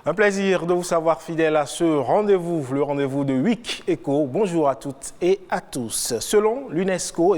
Un plaisir de vous savoir fidèle à ce rendez-vous, le rendez-vous de Week Eco. Bonjour à toutes et à tous. Selon l'UNESCO,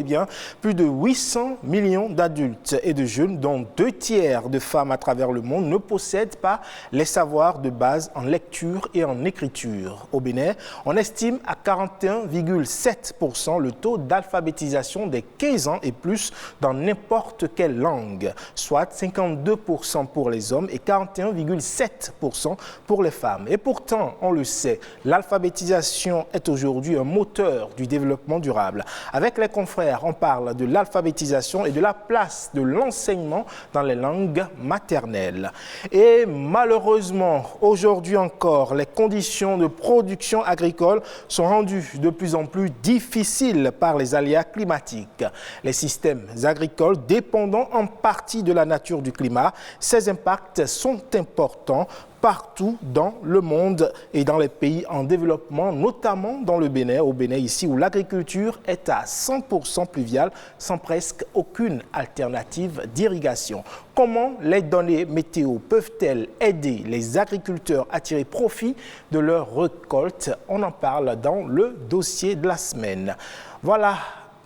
plus de 800 millions d'adultes et de jeunes, dont 2 tiers de femmes à travers le monde, ne possèdent pas les savoirs de base en lecture et en écriture. Au Bénin, on estime à 41,7% le taux d'alphabétisation des 15 ans et plus dans n'importe quelle langue, soit 52% pour les hommes et 41,7% pour les femmes. Et pourtant, on le sait, l'alphabétisation est aujourd'hui un moteur du développement durable. Avec les confrères, on parle de l'alphabétisation et de la place de l'enseignement dans les langues maternelles. Et malheureusement, aujourd'hui encore, les conditions de production agricole sont rendues de plus en plus difficiles par les aléas climatiques. Les systèmes agricoles dépendant en partie de la nature du climat, ces impacts sont importants partout dans le monde et dans les pays en développement, notamment dans le Bénin, au Bénin ici où l'agriculture est à 100% pluviale sans presque aucune alternative d'irrigation. Comment les données météo peuvent-elles aider les agriculteurs à tirer profit de leur récolte? On en parle dans le dossier de la semaine. Voilà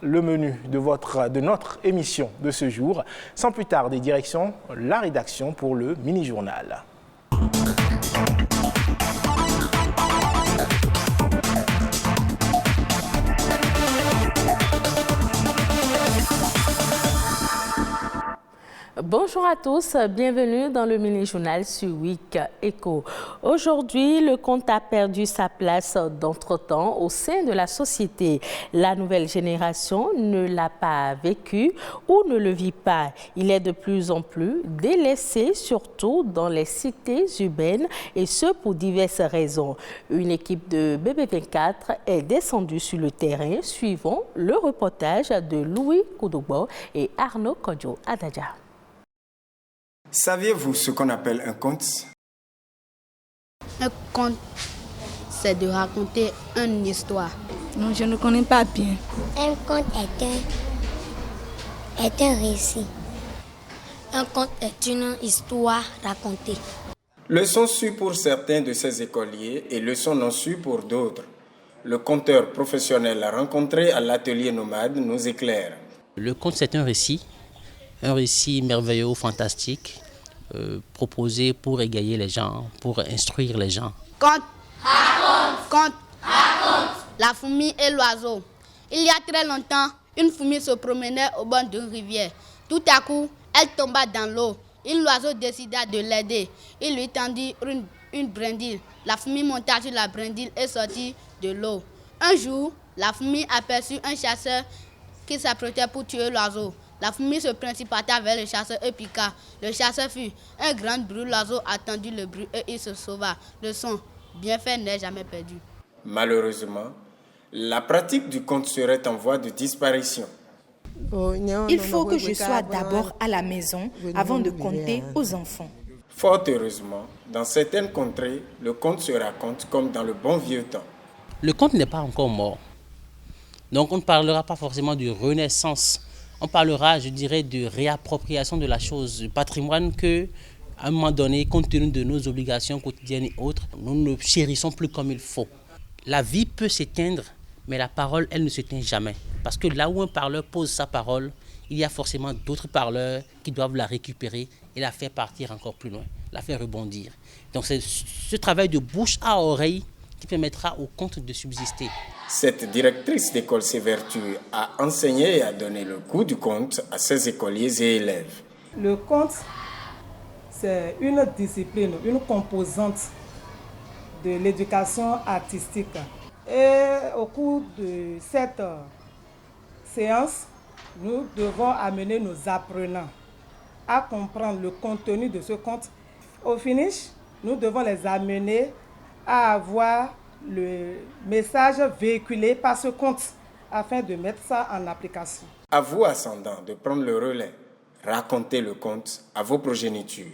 le menu de notre émission de ce jour. Sans plus tarder, direction la rédaction pour le mini-journal. Bonjour à tous, bienvenue dans le mini-journal sur Week Eco. Aujourd'hui, le conte a perdu sa place d'entretemps au sein de la société. La nouvelle génération ne l'a pas vécu ou ne le vit pas. Il est de plus en plus délaissé, surtout dans les cités urbaines, et ce pour diverses raisons. Une équipe de BB24 est descendue sur le terrain. Suivons le reportage de Louis Koudoubo et Arnaud Kodjo Adadja. Saviez-vous ce qu'on appelle un conte? Un conte, c'est de raconter une histoire. Non, je ne connais pas bien. Un conte est un récit. Un conte est une histoire racontée. Leçon sûre pour certains de ces écoliers et leçon non sûre pour d'autres. Le conteur professionnel rencontré à l'atelier nomade nous éclaire. Le conte, c'est un récit merveilleux, fantastique, proposé pour égayer les gens, pour instruire les gens. Conte, raconte, conte, raconte. La fourmi et l'oiseau. Il y a très longtemps, une fourmi se promenait au bord d'une rivière. Tout à coup, elle tomba dans l'eau. L'oiseau décida de l'aider. Il lui tendit une brindille. La fourmi monta sur la brindille et sortit de l'eau. Un jour, la fourmi aperçut un chasseur qui s'apprêtait pour tuer l'oiseau. La fourmi se précipita vers le chasseur et piqua. Le chasseur fit un grand bruit. L'oiseau attendit le bruit et il se sauva. Leçon, bien fait n'est jamais perdu. Malheureusement, la pratique du conte serait en voie de disparition. Il faut que je sois d'abord à la maison avant de conter aux enfants. Fort heureusement, dans certaines contrées, le conte se raconte comme dans le bon vieux temps. Le conte n'est pas encore mort. Donc on ne parlera pas forcément de renaissance. On parlera, je dirais, de réappropriation de la chose, du patrimoine que, à un moment donné, compte tenu de nos obligations quotidiennes et autres, nous ne chérissons plus comme il faut. La vie peut s'éteindre, mais la parole, elle ne s'éteint jamais. Parce que là où un parleur pose sa parole, il y a forcément d'autres parleurs qui doivent la récupérer et la faire partir encore plus loin, la faire rebondir. Donc c'est ce travail de bouche à oreille qui permettra au conte de subsister. Cette directrice d'école s'évertue à enseigner et à donner le goût du conte à ses écoliers et élèves. Le conte, c'est une discipline, une composante de l'éducation artistique. Et au cours de cette séance, nous devons amener nos apprenants à comprendre le contenu de ce conte. Au finish, nous devons les amener à avoir le message véhiculé par ce conte afin de mettre ça en application. À vous, ascendants, de prendre le relais. Racontez le conte à vos progénitures.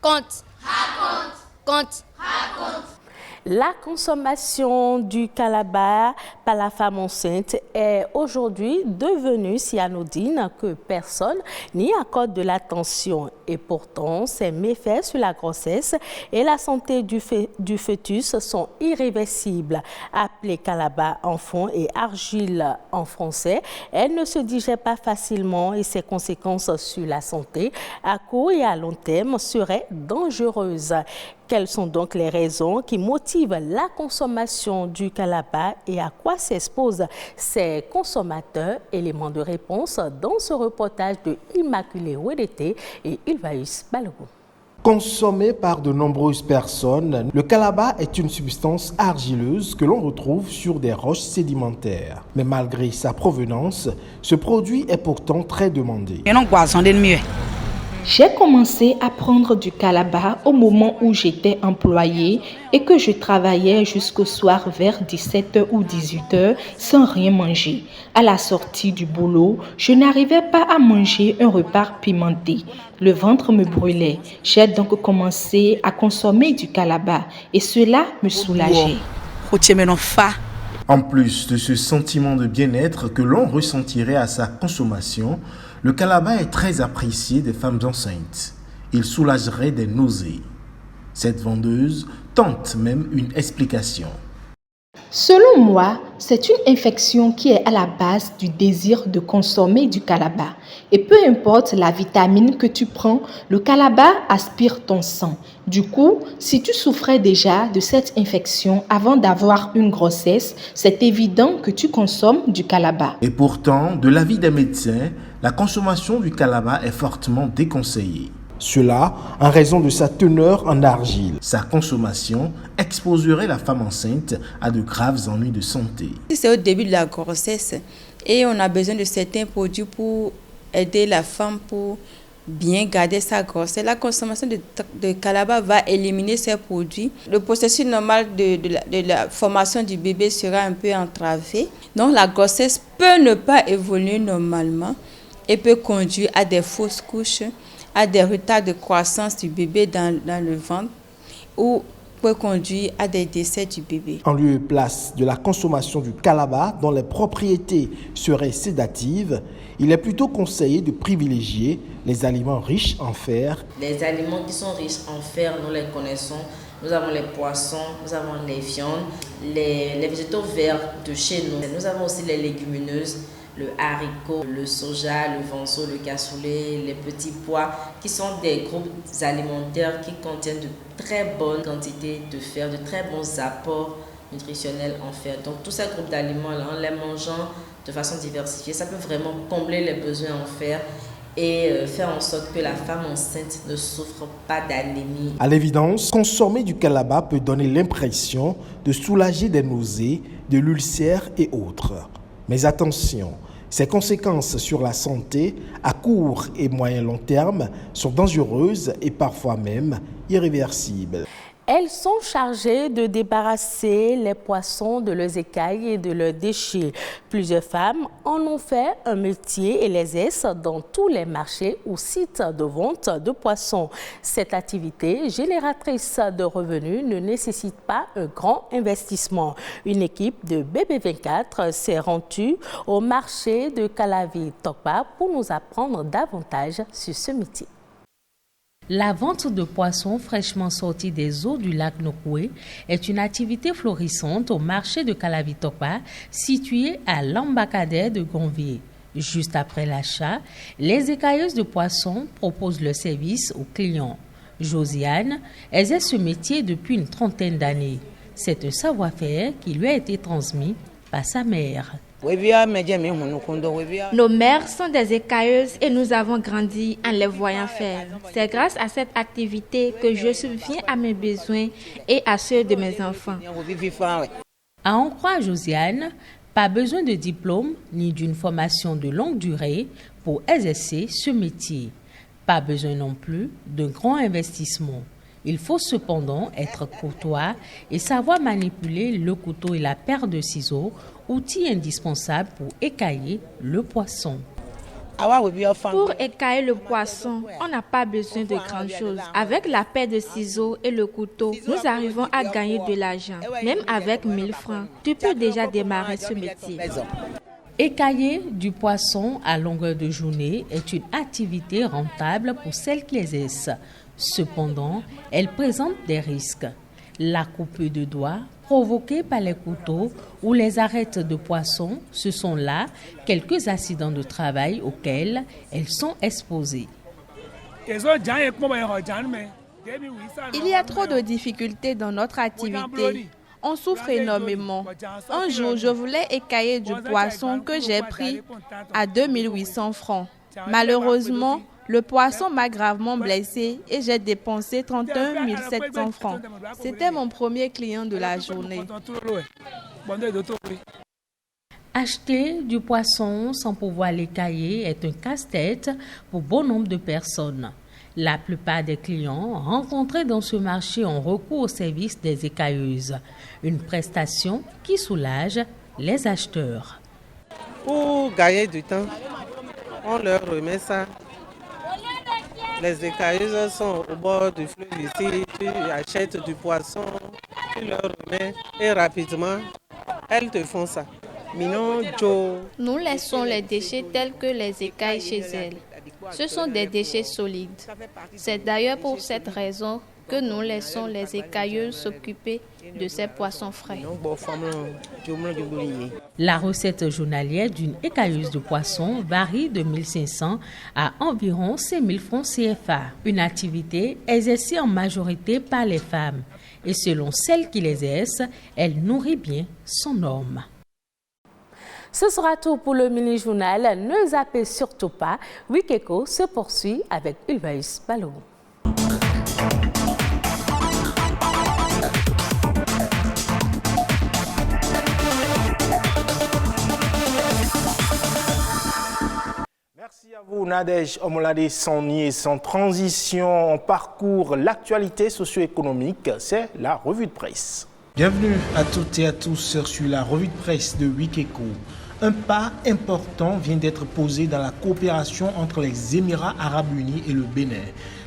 Conte, raconte, conte, raconte. La consommation du calabar par la femme enceinte est aujourd'hui devenue si anodine que personne n'y accorde de l'attention. Et pourtant, ses méfaits sur la grossesse et la santé du fœtus sont irréversibles. Appelée calabar en fond et argile en français, elle ne se digère pas facilement et ses conséquences sur la santé à court et à long terme seraient dangereuses. Quelles sont donc les raisons qui motivent la consommation du calabar et à quoi s'exposent ces consommateurs? Éléments de réponse dans ce reportage de Immaculée Wedete et Ilvaïs Balogo. Consommé par de nombreuses personnes, le calabar est une substance argileuse que l'on retrouve sur des roches sédimentaires. Mais malgré sa provenance, ce produit est pourtant très demandé. J'ai commencé à prendre du calabar au moment où j'étais employée et que je travaillais jusqu'au soir vers 17h ou 18h sans rien manger. À la sortie du boulot, je n'arrivais pas à manger un repas pimenté. Le ventre me brûlait. J'ai donc commencé à consommer du calabar et cela me soulageait. En plus de ce sentiment de bien-être que l'on ressentirait à sa consommation, le calabar est très apprécié des femmes enceintes. Il soulagerait des nausées. Cette vendeuse tente même une explication. Selon moi, c'est une infection qui est à la base du désir de consommer du calabar. Et peu importe la vitamine que tu prends, le calabar aspire ton sang. Du coup, si tu souffrais déjà de cette infection avant d'avoir une grossesse, c'est évident que tu consommes du calabar. Et pourtant, de l'avis des médecins, la consommation du calabar est fortement déconseillée. Cela en raison de sa teneur en argile. Sa consommation exposerait la femme enceinte à de graves ennuis de santé. C'est au début de la grossesse et on a besoin de certains produits pour aider la femme pour bien garder sa grossesse. La consommation de calabar va éliminer ces produits. Le processus normal de la formation du bébé sera un peu entravé. Donc la grossesse peut ne pas évoluer normalement et peut conduire à des fausses couches, à des retards de croissance du bébé dans le ventre ou peut conduire à des décès du bébé. En lieu et place de la consommation du calabar dont les propriétés seraient sédatives, il est plutôt conseillé de privilégier les aliments riches en fer. Les aliments qui sont riches en fer, nous les connaissons. Nous avons les poissons, nous avons les viandes, les végétaux verts de chez nous. Nous avons aussi les légumineuses, le haricot, le soja, le vanso, le cassoulet, les petits pois, qui sont des groupes alimentaires qui contiennent de très bonnes quantités de fer, de très bons apports nutritionnels en fer. Donc tous ces groupes d'aliments-là, en les mangeant de façon diversifiée, ça peut vraiment combler les besoins en fer et faire en sorte que la femme enceinte ne souffre pas d'anémie. À l'évidence, consommer du calabar peut donner l'impression de soulager des nausées, de l'ulcère et autres. Mais attention, ses conséquences sur la santé à court et moyen long terme sont dangereuses et parfois même irréversibles. Elles sont chargées de débarrasser les poissons de leurs écailles et de leurs déchets. Plusieurs femmes en ont fait un métier et les exercent dans tous les marchés ou sites de vente de poissons. Cette activité génératrice de revenus ne nécessite pas un grand investissement. Une équipe de BB24 s'est rendue au marché de Calavi-Tokpa pour nous apprendre davantage sur ce métier. La vente de poissons fraîchement sortis des eaux du lac Nokoué est une activité florissante au marché de Calavi-Tokpa, situé à l'embacadère de Gonvier. Juste après l'achat, les écailleuses de poissons proposent le service aux clients. Josiane exerce ce métier depuis une trentaine d'années. C'est un savoir-faire qui lui a été transmis par sa mère. Nos mères sont des écailleuses et nous avons grandi en les voyant faire. C'est grâce à cette activité que je subviens à mes besoins et à ceux de mes enfants. À en croire Josiane, pas besoin de diplôme ni d'une formation de longue durée pour exercer ce métier. Pas besoin non plus d'un grand investissement. Il faut cependant être courtois et savoir manipuler le couteau et la paire de ciseaux, outils indispensables pour écailler le poisson. Pour écailler le poisson, on n'a pas besoin de grandes choses. Avec la paire de ciseaux et le couteau, nous arrivons à gagner de l'argent. Même avec 1000 francs, tu peux déjà démarrer ce métier. Écailler du poisson à longueur de journée est une activité rentable pour celles qui l'exercent. Cependant, elle présente des risques. La coupure de doigts provoquée par les couteaux ou les arêtes de poisson, ce sont là quelques accidents de travail auxquels elles sont exposées. Il y a trop de difficultés dans notre activité. On souffre énormément. Un jour, je voulais écailler du poisson que j'ai pris à 2800 francs. Malheureusement, le poisson m'a gravement blessé et j'ai dépensé 31 700 francs. C'était mon premier client de la journée. Acheter du poisson sans pouvoir l'écailler est un casse-tête pour bon nombre de personnes. La plupart des clients rencontrés dans ce marché ont recours au service des écailleuses, une prestation qui soulage les acheteurs. Pour gagner du temps, on leur remet ça. Les écailleuses sont au bord du fleuve ici, tu achètes du poisson, tu leur remets et rapidement, elles te font ça. Nous laissons les déchets tels que les écailles chez elles. Ce sont des déchets solides. C'est d'ailleurs pour cette raison que nous laissons les écailleuses s'occuper de ces poissons frais. La recette journalière d'une écailleuse de poisson varie de 1500 à environ 5000 francs CFA. Une activité exercée en majorité par les femmes. Et selon celles qui l'exercent, elle nourrit bien son homme. Ce sera tout pour le mini-journal. Ne zappez surtout pas. Week Echo se poursuit avec Ulvaïs Balogun. Merci à vous, Nadège Omolade. Sans nier, sans transition, on parcourt l'actualité socio-économique. C'est la revue de presse. Bienvenue à toutes et à tous sur la revue de presse de Week Echo. Un pas important vient d'être posé dans la coopération entre les Émirats arabes unis et le Bénin.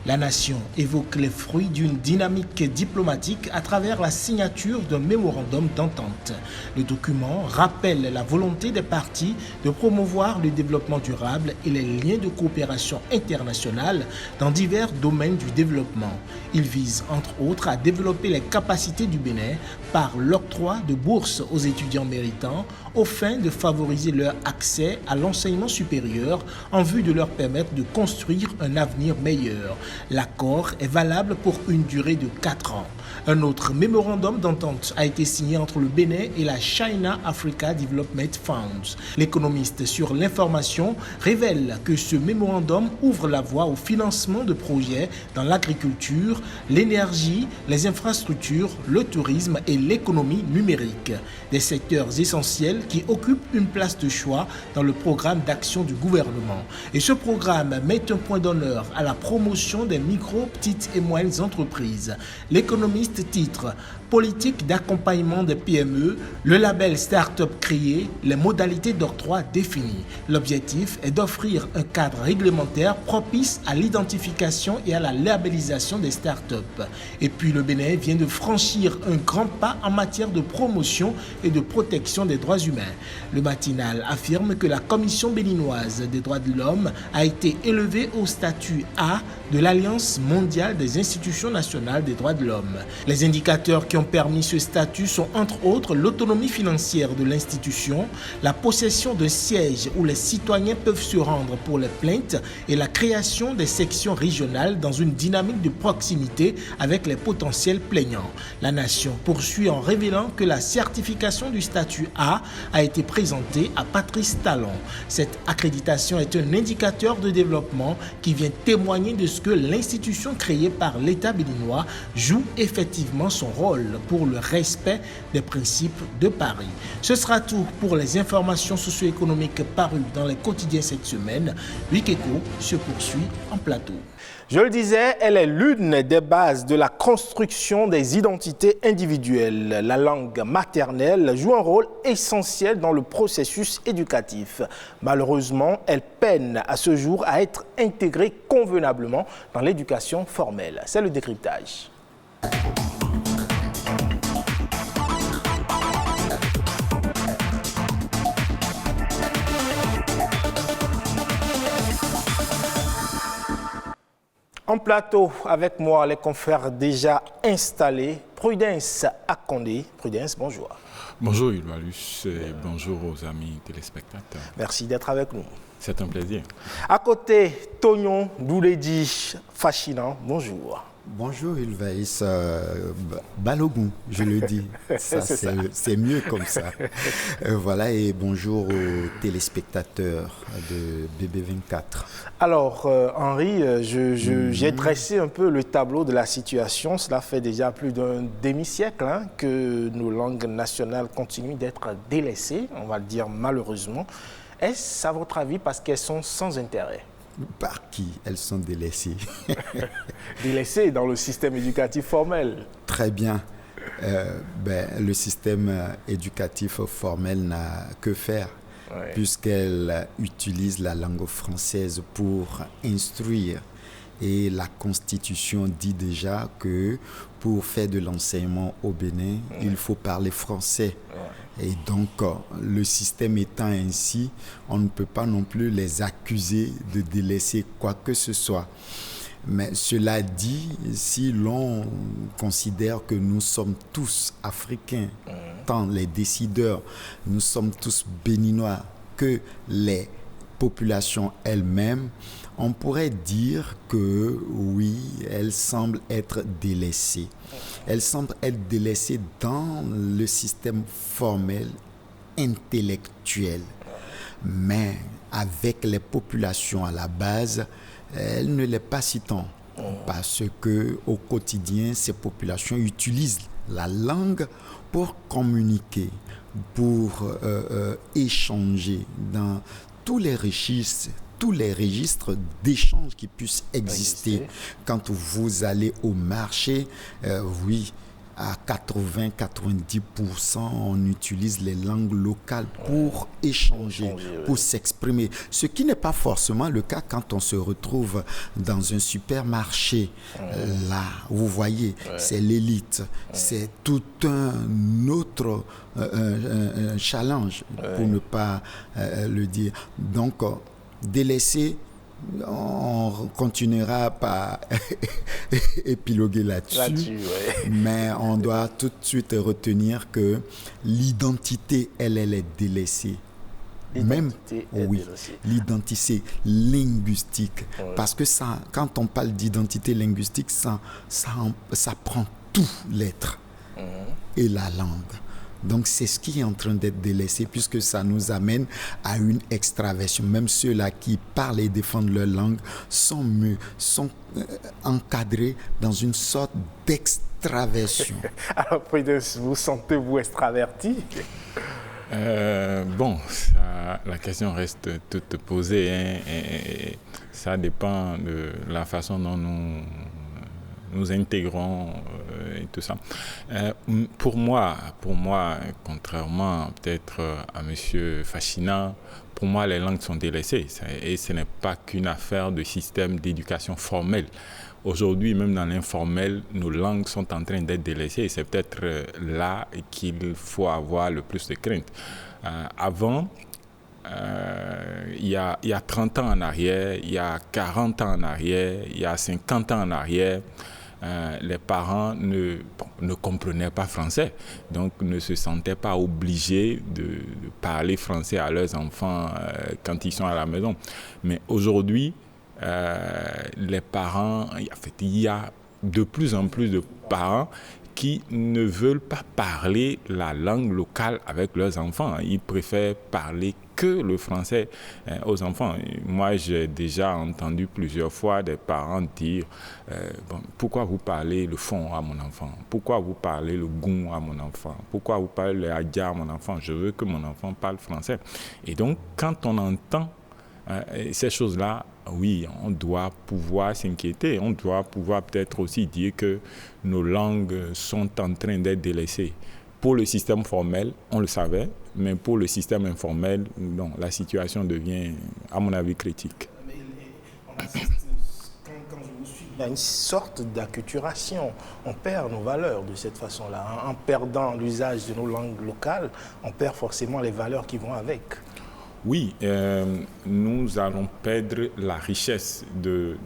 La nation évoque les fruits d'une dynamique diplomatique à travers la signature d'un mémorandum d'entente. Le document rappelle la volonté des parties de promouvoir le développement durable et les liens de coopération internationale dans divers domaines du développement. Il vise entre autres à développer les capacités du Bénin par l'octroi de bourses aux étudiants méritants aux fins de favoriser leur accès à l'enseignement supérieur en vue de leur permettre de construire un avenir meilleur. L'accord est valable pour une durée de 4 ans. Un autre mémorandum d'entente a été signé entre le Bénin et la China Africa Development Funds. L'économiste sur l'information révèle que ce mémorandum ouvre la voie au financement de projets dans l'agriculture, l'énergie, les infrastructures, le tourisme et l'économie numérique. Des secteurs essentiels qui occupent une place de choix dans le programme d'action du gouvernement. Et ce programme met un point d'honneur à la promotion des micro, petites et moyennes entreprises. L'économiste titre « Politique d'accompagnement des PME, le label Start-up créé, les modalités d'octroi définies ». L'objectif est d'offrir un cadre réglementaire propice à l'identification et à la labellisation des start-up. Et puis le Bénin vient de franchir un grand pas en matière de promotion et de protection des droits humains. Le matinal affirme que la Commission béninoise des droits de l'homme a été élevée au statut A de l'Alliance mondiale des institutions nationales des droits de l'homme. Les indicateurs qui ont permis ce statut sont entre autres l'autonomie financière de l'institution, la possession d'un siège où les citoyens peuvent se rendre pour les plaintes et la création des sections régionales dans une dynamique de proximité avec les potentiels plaignants. La nation poursuit en révélant que la certification du statut A a été présentée à Patrice Talon. Cette accréditation est un indicateur de développement qui vient témoigner de ce que l'institution créée par l'État béninois joue effectivement son rôle pour le respect des principes de Paris. Ce sera tout pour les informations socio-économiques parues dans les quotidiens cette semaine. Week Echo se poursuit en plateau. Je le disais, elle est l'une des bases de la construction des identités individuelles. La langue maternelle joue un rôle essentiel dans le processus éducatif. Malheureusement, elle peine à ce jour à être intégrée convenablement dans l'éducation formelle. C'est le décryptage. En plateau avec moi, les confrères déjà installés. Prudence Akondé. Prudence, bonjour. Bonjour Ulvalus et bonjour aux amis téléspectateurs. Merci d'être avec nous. C'est un plaisir. À côté, Tognon Douledi Fascinant, bonjour. Bonjour Ulvaïs, Balogun, je le dis, c'est mieux comme ça. Voilà, et bonjour aux téléspectateurs de BB24. Alors Henri, j'ai dressé un peu le tableau de la situation. Cela fait déjà plus d'un demi-siècle que nos langues nationales continuent d'être délaissées, on va le dire malheureusement. Est-ce à votre avis parce qu'elles sont sans intérêt ? Par qui elles sont délaissées? Délaissées dans le système éducatif formel. Très bien. Le système éducatif formel n'a que faire, puisqu'elle utilise la langue française pour instruire. Et la Constitution dit déjà que pour faire de l'enseignement au Bénin, il faut parler français. Et donc, le système étant ainsi, on ne peut pas non plus les accuser de délaisser quoi que ce soit. Mais cela dit, si l'on considère que nous sommes tous africains, tant les décideurs, nous sommes tous béninois, que les populations elles-mêmes, on pourrait dire que oui, elles semblent être délaissées. Elles semblent être délaissées dans le système formel, intellectuel. Mais avec les populations à la base, elles ne l'est pas si tant. Parce qu'au quotidien, ces populations utilisent la langue pour communiquer, pour échanger dans tous les registres d'échanges qui puissent exister. Quand vous allez au marché, oui, à 80-90%, on utilise les langues locales pour échanger, pour s'exprimer. Ce qui n'est pas forcément le cas quand on se retrouve dans un supermarché. Là, vous voyez, c'est l'élite. C'est tout un autre challenge, pour ne pas le dire. Donc, délaisser, on continuera par épiloguer là-dessus, mais on doit tout de suite retenir que l'identité, elle est délaissée. L'identité linguistique. Parce que ça, quand on parle d'identité linguistique, ça prend tout l'être et la langue. Donc, c'est ce qui est en train d'être délaissé, puisque ça nous amène à une extraversion. Même ceux-là qui parlent et défendent leur langue sont encadrés dans une sorte d'extraversion. Alors, Prudence, vous sentez-vous extraverti? La question reste toute posée. Et ça dépend de la façon dont nous intégrons et tout ça. Pour moi, contrairement peut-être à M. Fascinant, pour moi, les langues sont délaissées. Et ce n'est pas qu'une affaire de système d'éducation formelle. Aujourd'hui, même dans l'informel, nos langues sont en train d'être délaissées. C'est peut-être là qu'il faut avoir le plus de crainte. Avant, il y a 30 ans en arrière, il y a 40 ans en arrière, il y a 50 ans en arrière, les parents ne comprenaient pas français, donc ne se sentaient pas obligés de parler français à leurs enfants quand ils sont à la maison. Mais aujourd'hui, les parents, il y a de plus en plus de parents qui ne veulent pas parler la langue locale avec leurs enfants. Ils préfèrent parler que le français aux enfants. Moi, j'ai déjà entendu plusieurs fois des parents dire pourquoi vous parlez le fond à mon enfant? Pourquoi vous parlez le goût à mon enfant? Pourquoi vous parlez le hadja à mon enfant? Je veux que mon enfant parle français. Et donc, quand on entend ces choses-là, oui, on doit pouvoir s'inquiéter. On doit pouvoir peut-être aussi dire que nos langues sont en train d'être délaissées. Pour le système formel, on le savait, mais pour le système informel, non, la situation devient, à mon avis, critique. Quand je vous suis, il y a une sorte d'acculturation. On perd nos valeurs de cette façon-là. En perdant l'usage de nos langues locales, on perd forcément les valeurs qui vont avec. Oui, nous allons perdre la richesse de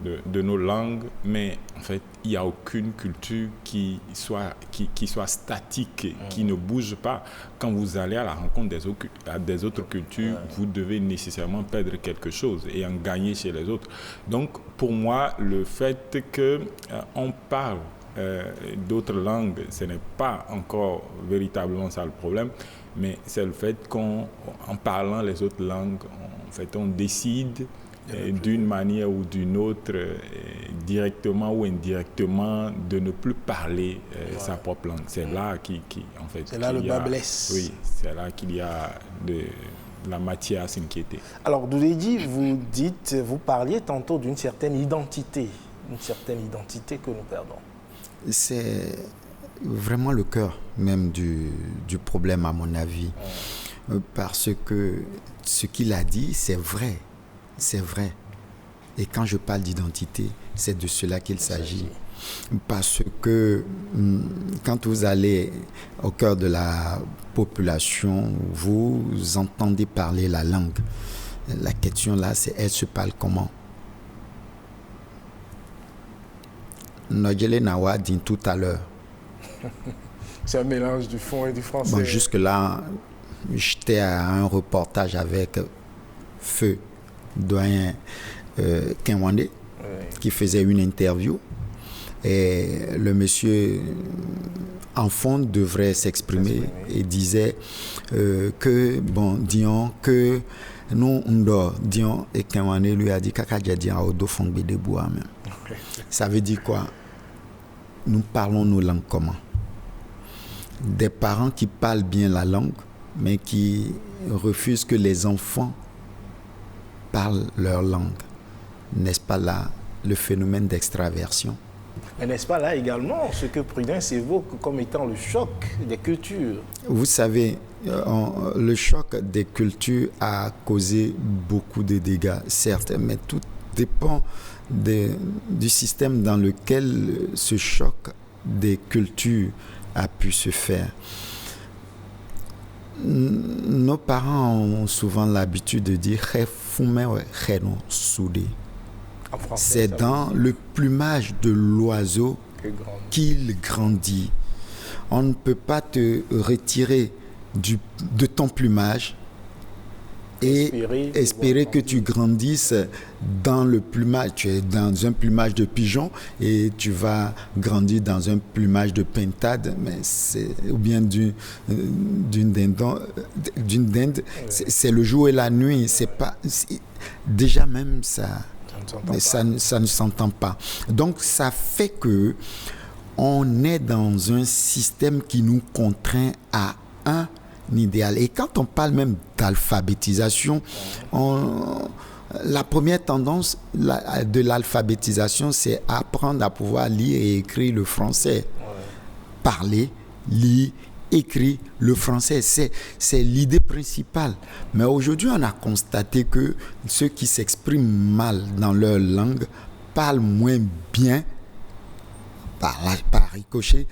nos langues, mais en fait, il n'y a aucune culture qui soit statique, qui ne bouge pas. Quand vous allez à la rencontre des autres cultures, vous devez nécessairement perdre quelque chose et en gagner chez les autres. Donc, pour moi, le fait qu'on parle d'autres langues, ce n'est pas encore véritablement ça le problème, mais c'est le fait qu'en parlant les autres langues, on décide d'une manière ou d'une autre, directement ou indirectement, de ne plus parler sa propre langue. C'est là en fait, c'est là le bas blesse. Oui, c'est là qu'il y a de la matière à s'inquiéter. Alors, Douledji, vous parliez tantôt d'une certaine identité que nous perdons. C'est vraiment le cœur même du problème, à mon avis. Parce que ce qu'il a dit, c'est vrai. C'est vrai. Et quand je parle d'identité, c'est de cela qu'il s'agit. Parce que quand vous allez au cœur de la population, vous entendez parler la langue. La question là, c'est elle se parle comment? Nodjele Nawa dit tout à l'heure. C'est un mélange du fond et du français. Bon, jusque-là, j'étais à un reportage avec Feu, doyen Kenwande, qui faisait une interview. Et le monsieur en fond devrait s'exprimer et disait que, bon, disons que nous, on dort, disons, et Kenwande lui a dit ça veut dire quoi? Nous parlons nos langues comment? Des parents qui parlent bien la langue, mais qui refusent que les enfants parlent leur langue. N'est-ce pas là le phénomène d'extraversion? Mais n'est-ce pas là également ce que Prudence évoque comme étant le choc des cultures? Vous savez, le choc des cultures a causé beaucoup de dégâts, certes, mais tout dépend du système dans lequel ce choc des cultures a pu se faire. Nos parents ont souvent l'habitude de dire c'est dans le plumage de l'oiseau qu'il grandit. On ne peut pas te retirer de ton plumage et espérer que tu grandisses dans le plumage. Tu es dans un plumage de pigeon et tu vas grandir dans un plumage de pintade, ou bien d'une dinde. C'est le jour et la nuit. Déjà même ça, ça ne s'entend pas. Donc ça fait que on est dans un système qui nous contraint à un idéal. Et quand on parle même d'alphabétisation, la première tendance de l'alphabétisation, c'est apprendre à pouvoir lire et écrire le français. Parler, lire, écrire le français, c'est l'idée principale. Mais aujourd'hui, on a constaté que ceux qui s'expriment mal dans leur langue parlent moins bien, par ricochet,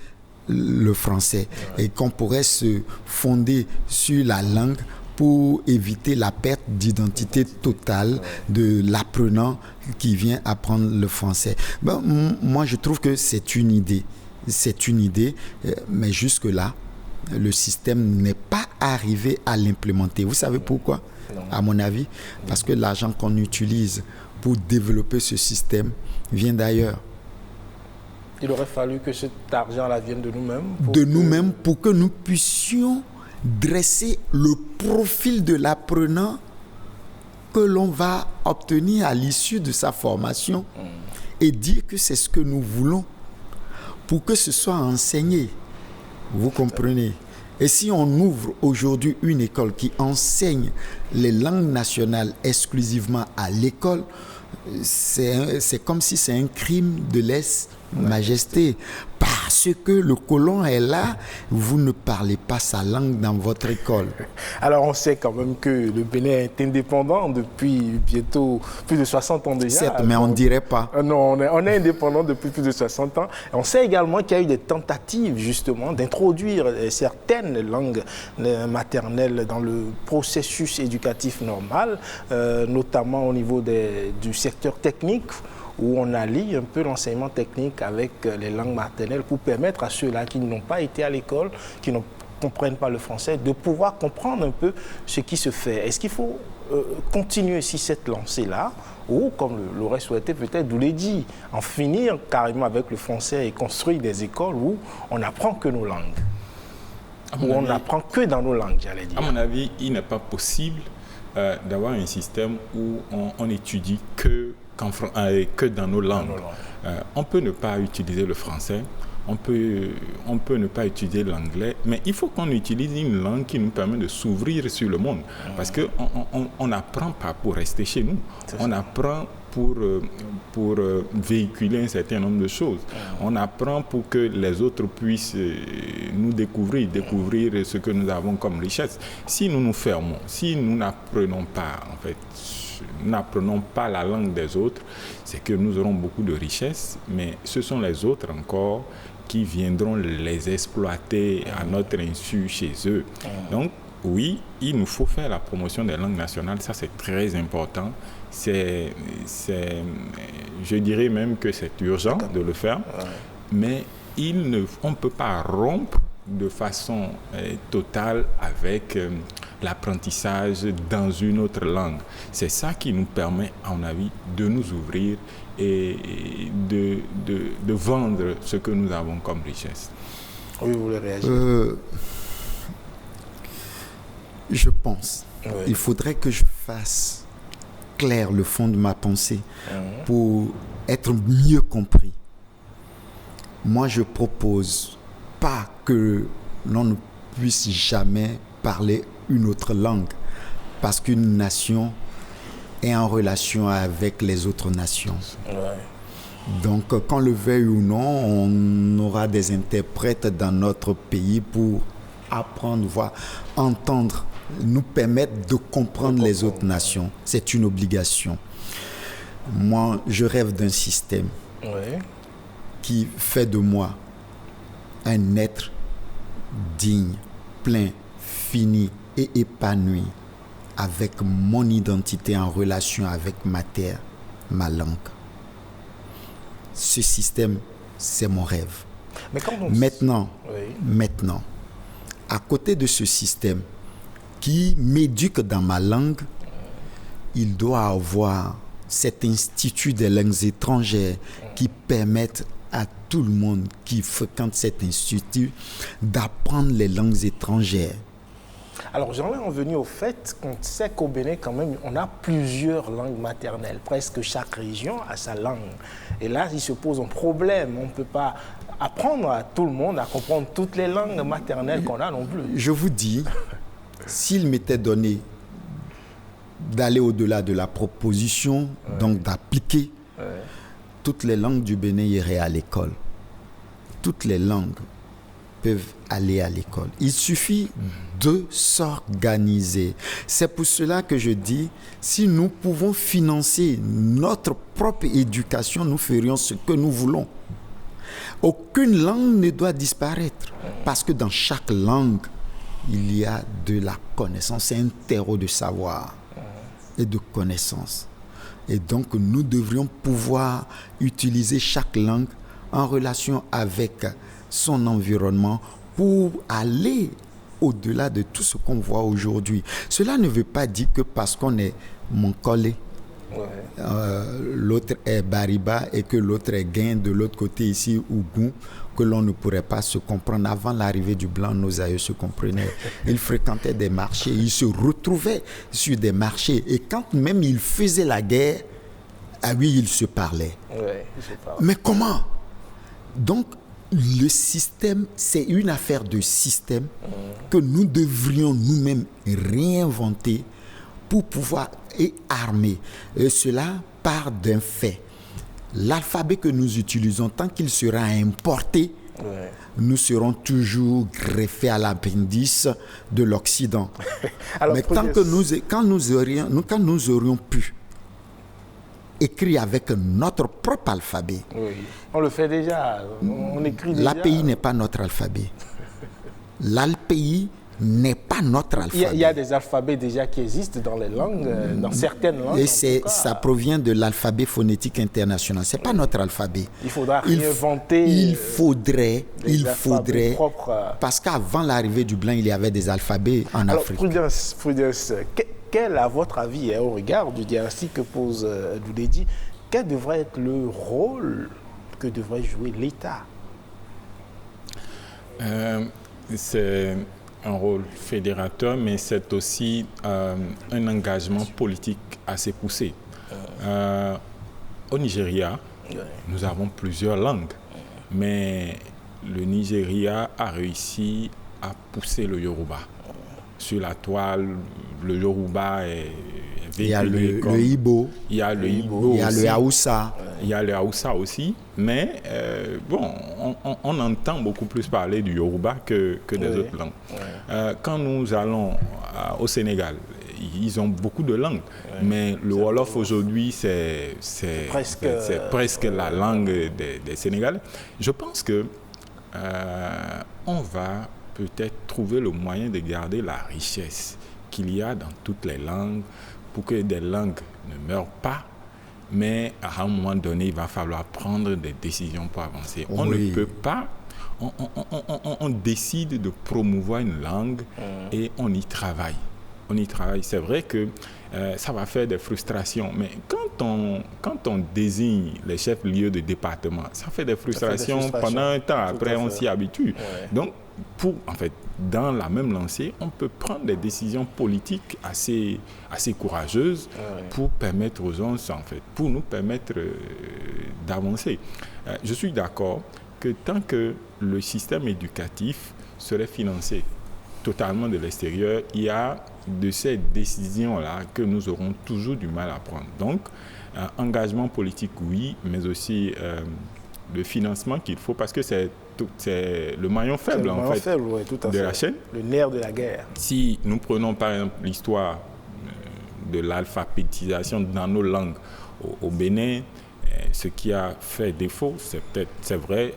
le français, et qu'on pourrait se fonder sur la langue pour éviter la perte d'identité totale de l'apprenant qui vient apprendre le français. Moi, je trouve que c'est une idée, mais jusque-là, le système n'est pas arrivé à l'implémenter. Vous savez pourquoi? À mon avis, parce que l'argent qu'on utilise pour développer ce système vient d'ailleurs. Il aurait fallu que cet argent-là vienne de nous-mêmes. Pour que nous puissions dresser le profil de l'apprenant que l'on va obtenir à l'issue de sa formation et dire que c'est ce que nous voulons pour que ce soit enseigné. Vous comprenez? Et si on ouvre aujourd'hui une école qui enseigne les langues nationales exclusivement à l'école, c'est comme si c'est un crime de lèse-majesté. Parce que le colon est là, vous ne parlez pas sa langue dans votre école. Alors on sait quand même que le Bénin est indépendant depuis bientôt plus de 60 ans déjà. Certes, mais on ne dirait pas. Non, on est indépendant depuis plus de 60 ans. Et on sait également qu'il y a eu des tentatives justement d'introduire certaines langues maternelles dans le processus éducatif normal, notamment au niveau du secteur technique, où on allie un peu l'enseignement technique avec les langues maternelles pour permettre à ceux-là qui n'ont pas été à l'école, qui ne comprennent pas le français, de pouvoir comprendre un peu ce qui se fait. Est-ce qu'il faut continuer ici cette lancée-là, ou, comme l'aurait souhaité peut-être Doulédi, en finir carrément avec le français et construire des écoles où on n'apprend que nos langues, où on n'apprend que dans nos langues, j'allais dire. À mon avis, il n'est pas possible d'avoir un système où on étudie que dans nos langues. On peut ne pas utiliser le français, on peut ne pas utiliser l'anglais, mais il faut qu'on utilise une langue qui nous permet de s'ouvrir sur le monde. Parce qu'on n'apprend pas pour rester chez nous, on apprend pour véhiculer un certain nombre de choses. On apprend pour que les autres puissent nous découvrir ce que nous avons comme richesse. Si nous nous fermons, si nous n'apprenons pas, en fait, n'apprenons pas la langue des autres, c'est que nous aurons beaucoup de richesses, mais ce sont les autres encore qui viendront les exploiter à notre insu chez eux. Donc, oui, il nous faut faire la promotion des langues nationales, ça c'est très important. Je dirais même que c'est urgent de le faire, mais on ne peut pas rompre de façon totale avec l'apprentissage dans une autre langue. C'est ça qui nous permet, à mon avis, de nous ouvrir et de vendre ce que nous avons comme richesse. Oui, vous voulez réagir? Je pense. Il faudrait que je fasse clair le fond de ma pensée pour être mieux compris. Moi, je propose pas que l'on ne puisse jamais parler une autre langue, parce qu'une nation est en relation avec les autres nations. Donc, qu'on le veuille ou non, on aura des interprètes dans notre pays pour apprendre, voire entendre, nous permettre de comprendre les autres nations. C'est une obligation. Moi, je rêve d'un système qui fait de moi un être digne, plein, fini et épanoui, avec mon identité en relation avec ma terre, ma langue. Ce système, c'est mon rêve. Mais maintenant, à côté de ce système qui m'éduque dans ma langue, il doit avoir cet institut des langues étrangères qui permettent à tout le monde qui fréquente cet institut d'apprendre les langues étrangères. Alors, j'aimerais en venir au fait qu'on sait qu'au Bénin, quand même, on a plusieurs langues maternelles. Presque chaque région a sa langue. Et là, il se pose un problème. On ne peut pas apprendre à tout le monde à comprendre toutes les langues maternelles qu'on a non plus. Je vous dis, s'il m'était donné d'aller au-delà de la proposition, donc d'appliquer, toutes les langues du Bénin iraient à l'école. Toutes les langues peuvent aller à l'école. Il suffit de s'organiser. C'est pour cela que je dis, si nous pouvons financer notre propre éducation, nous ferions ce que nous voulons. Aucune langue ne doit disparaître, parce que dans chaque langue, il y a de la connaissance, c'est un terreau de savoir et de connaissance. Et donc, nous devrions pouvoir utiliser chaque langue en relation avec son environnement pour aller au-delà de tout ce qu'on voit aujourd'hui. Cela ne veut pas dire que parce qu'on est Monkolé, l'autre est Bariba et que l'autre est Guin de l'autre côté ici, Ougou, que l'on ne pourrait pas se comprendre. Avant l'arrivée du blanc, nos aïeux se comprenaient. Ils fréquentaient des marchés, ils se retrouvaient sur des marchés. Et quand même ils faisaient la guerre, ah oui, ils se parlaient. Mais comment? Donc, le système, c'est une affaire de système que nous devrions nous-mêmes réinventer pour pouvoir et armer. Et cela part d'un fait. L'alphabet que nous utilisons, tant qu'il sera importé, nous serons toujours greffés à l'appendice de l'Occident. Mais quand nous aurions pu écrire avec notre propre alphabet, on le fait déjà, on écrit déjà. L'API n'est pas notre alphabet. L'API n'est pas notre alphabet. Il y a des alphabets déjà qui existent dans les langues, dans certaines langues. Et ça provient de l'alphabet phonétique international. Ce n'est pas notre alphabet. Il faudra réinventer. Il faudrait, parce qu'avant l'arrivée du blanc, il y avait des alphabets en Afrique. Prudence, quel, à votre avis, au regard du diagnostic que pose Doudédi, quel devrait être le rôle que devrait jouer l'État? C'est un rôle fédérateur, mais c'est aussi un engagement politique assez poussé. Au Nigeria, nous avons plusieurs langues, mais le Nigeria a réussi à pousser le Yoruba. Sur la toile, le Yoruba est véhiculé comme... Le Igbo. Il y a le Igbo. Il y a le Haoussa. Il y a le Haoussa aussi, mais on entend beaucoup plus parler du Yoruba que des autres langues. Quand nous allons au Sénégal, ils ont beaucoup de langues, mais le Wolof aujourd'hui, c'est presque la langue des Sénégalais. Je pense que on va peut-être trouver le moyen de garder la richesse qu'il y a dans toutes les langues pour que des langues ne meurent pas, mais à un moment donné, il va falloir prendre des décisions pour avancer. On ne peut pas, on décide de promouvoir une langue et on y travaille. C'est vrai que ça va faire des frustrations, mais quand on désigne les chefs-lieux de département, ça fait des frustrations pendant un temps, après on s'y habitue. Donc, dans la même lancée, on peut prendre des décisions politiques assez courageuses pour permettre aux gens, pour nous permettre d'avancer. Je suis d'accord que tant que le système éducatif serait financé totalement de l'extérieur, il y a de ces décisions-là que nous aurons toujours du mal à prendre. Donc, engagement politique, oui, mais aussi le financement qu'il faut, parce que c'est le maillon faible, de la chaîne. Le nerf de la guerre. Si nous prenons par exemple l'histoire de l'alphabétisation dans nos langues au Bénin, ce qui a fait défaut, c'est vrai,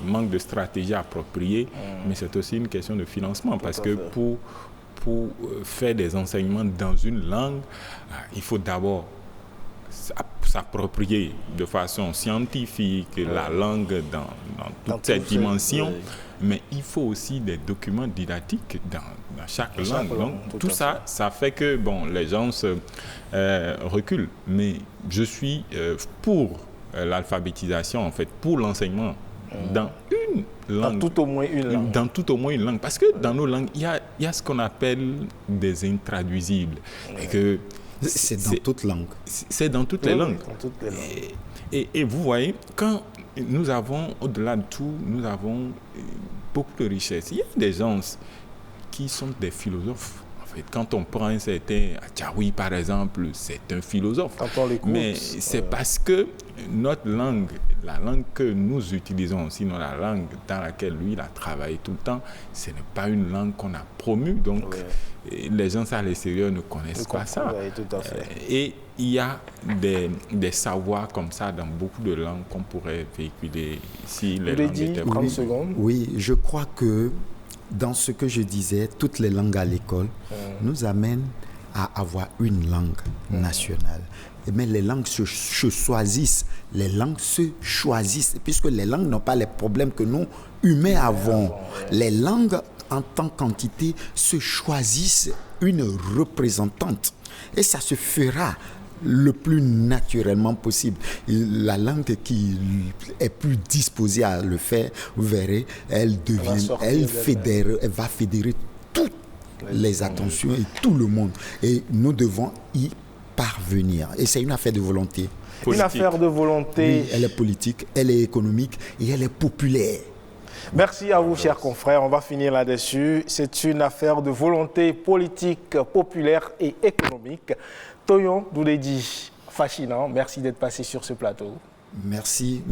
le manque de stratégie appropriée, mais c'est aussi une question de financement, parce que pour faire des enseignements dans une langue, il faut d'abord s'approprier de façon scientifique la langue dans toutes ses dimensions, mais il faut aussi des documents didactiques dans chaque langue. Donc tout ça, ça fait que les gens reculent. Mais je suis pour l'alphabétisation, pour l'enseignement dans une langue. Dans tout au moins une langue. Dans tout au moins une langue. Parce que dans nos langues, il y a ce qu'on appelle des intraduisibles. Et que c'est dans toute langue. C'est dans toutes les langues. Et vous voyez, quand nous avons, au-delà de tout, nous avons beaucoup de richesses. Il y a des gens qui sont des philosophes. Quand on prend un certain Adjaoui, par exemple, c'est un philosophe. Mais c'est parce que notre langue, la langue que nous utilisons, sinon la langue dans laquelle lui, il a travaillé tout le temps, ce n'est pas une langue qu'on a promue. Donc, les gens à l'extérieur ne connaissent pas ça. Tout à fait. Et il y a des savoirs comme ça dans beaucoup de langues qu'on pourrait véhiculer si les langues étaient 30 secondes. Oui, je crois que dans ce que je disais, toutes les langues à l'école nous amènent à avoir une langue nationale. Mais les langues se choisissent. Les langues se choisissent, puisque les langues n'ont pas les problèmes que nous, humains, avons. Les langues, en tant qu'entité, se choisissent une représentante. Et ça se fera le plus naturellement possible. La langue qui est plus disposée à le faire, vous verrez, elle va fédérer toutes les attentions et tout le monde. Et nous devons y parvenir. Et c'est une affaire de volonté. Politique. Une affaire de volonté. Oui, elle est politique, elle est économique et elle est populaire. Merci à vous, chers confrères. On va finir là-dessus. C'est une affaire de volonté politique, populaire et économique. Toyon Doudédi, fascinant. Merci d'être passé sur ce plateau. Merci.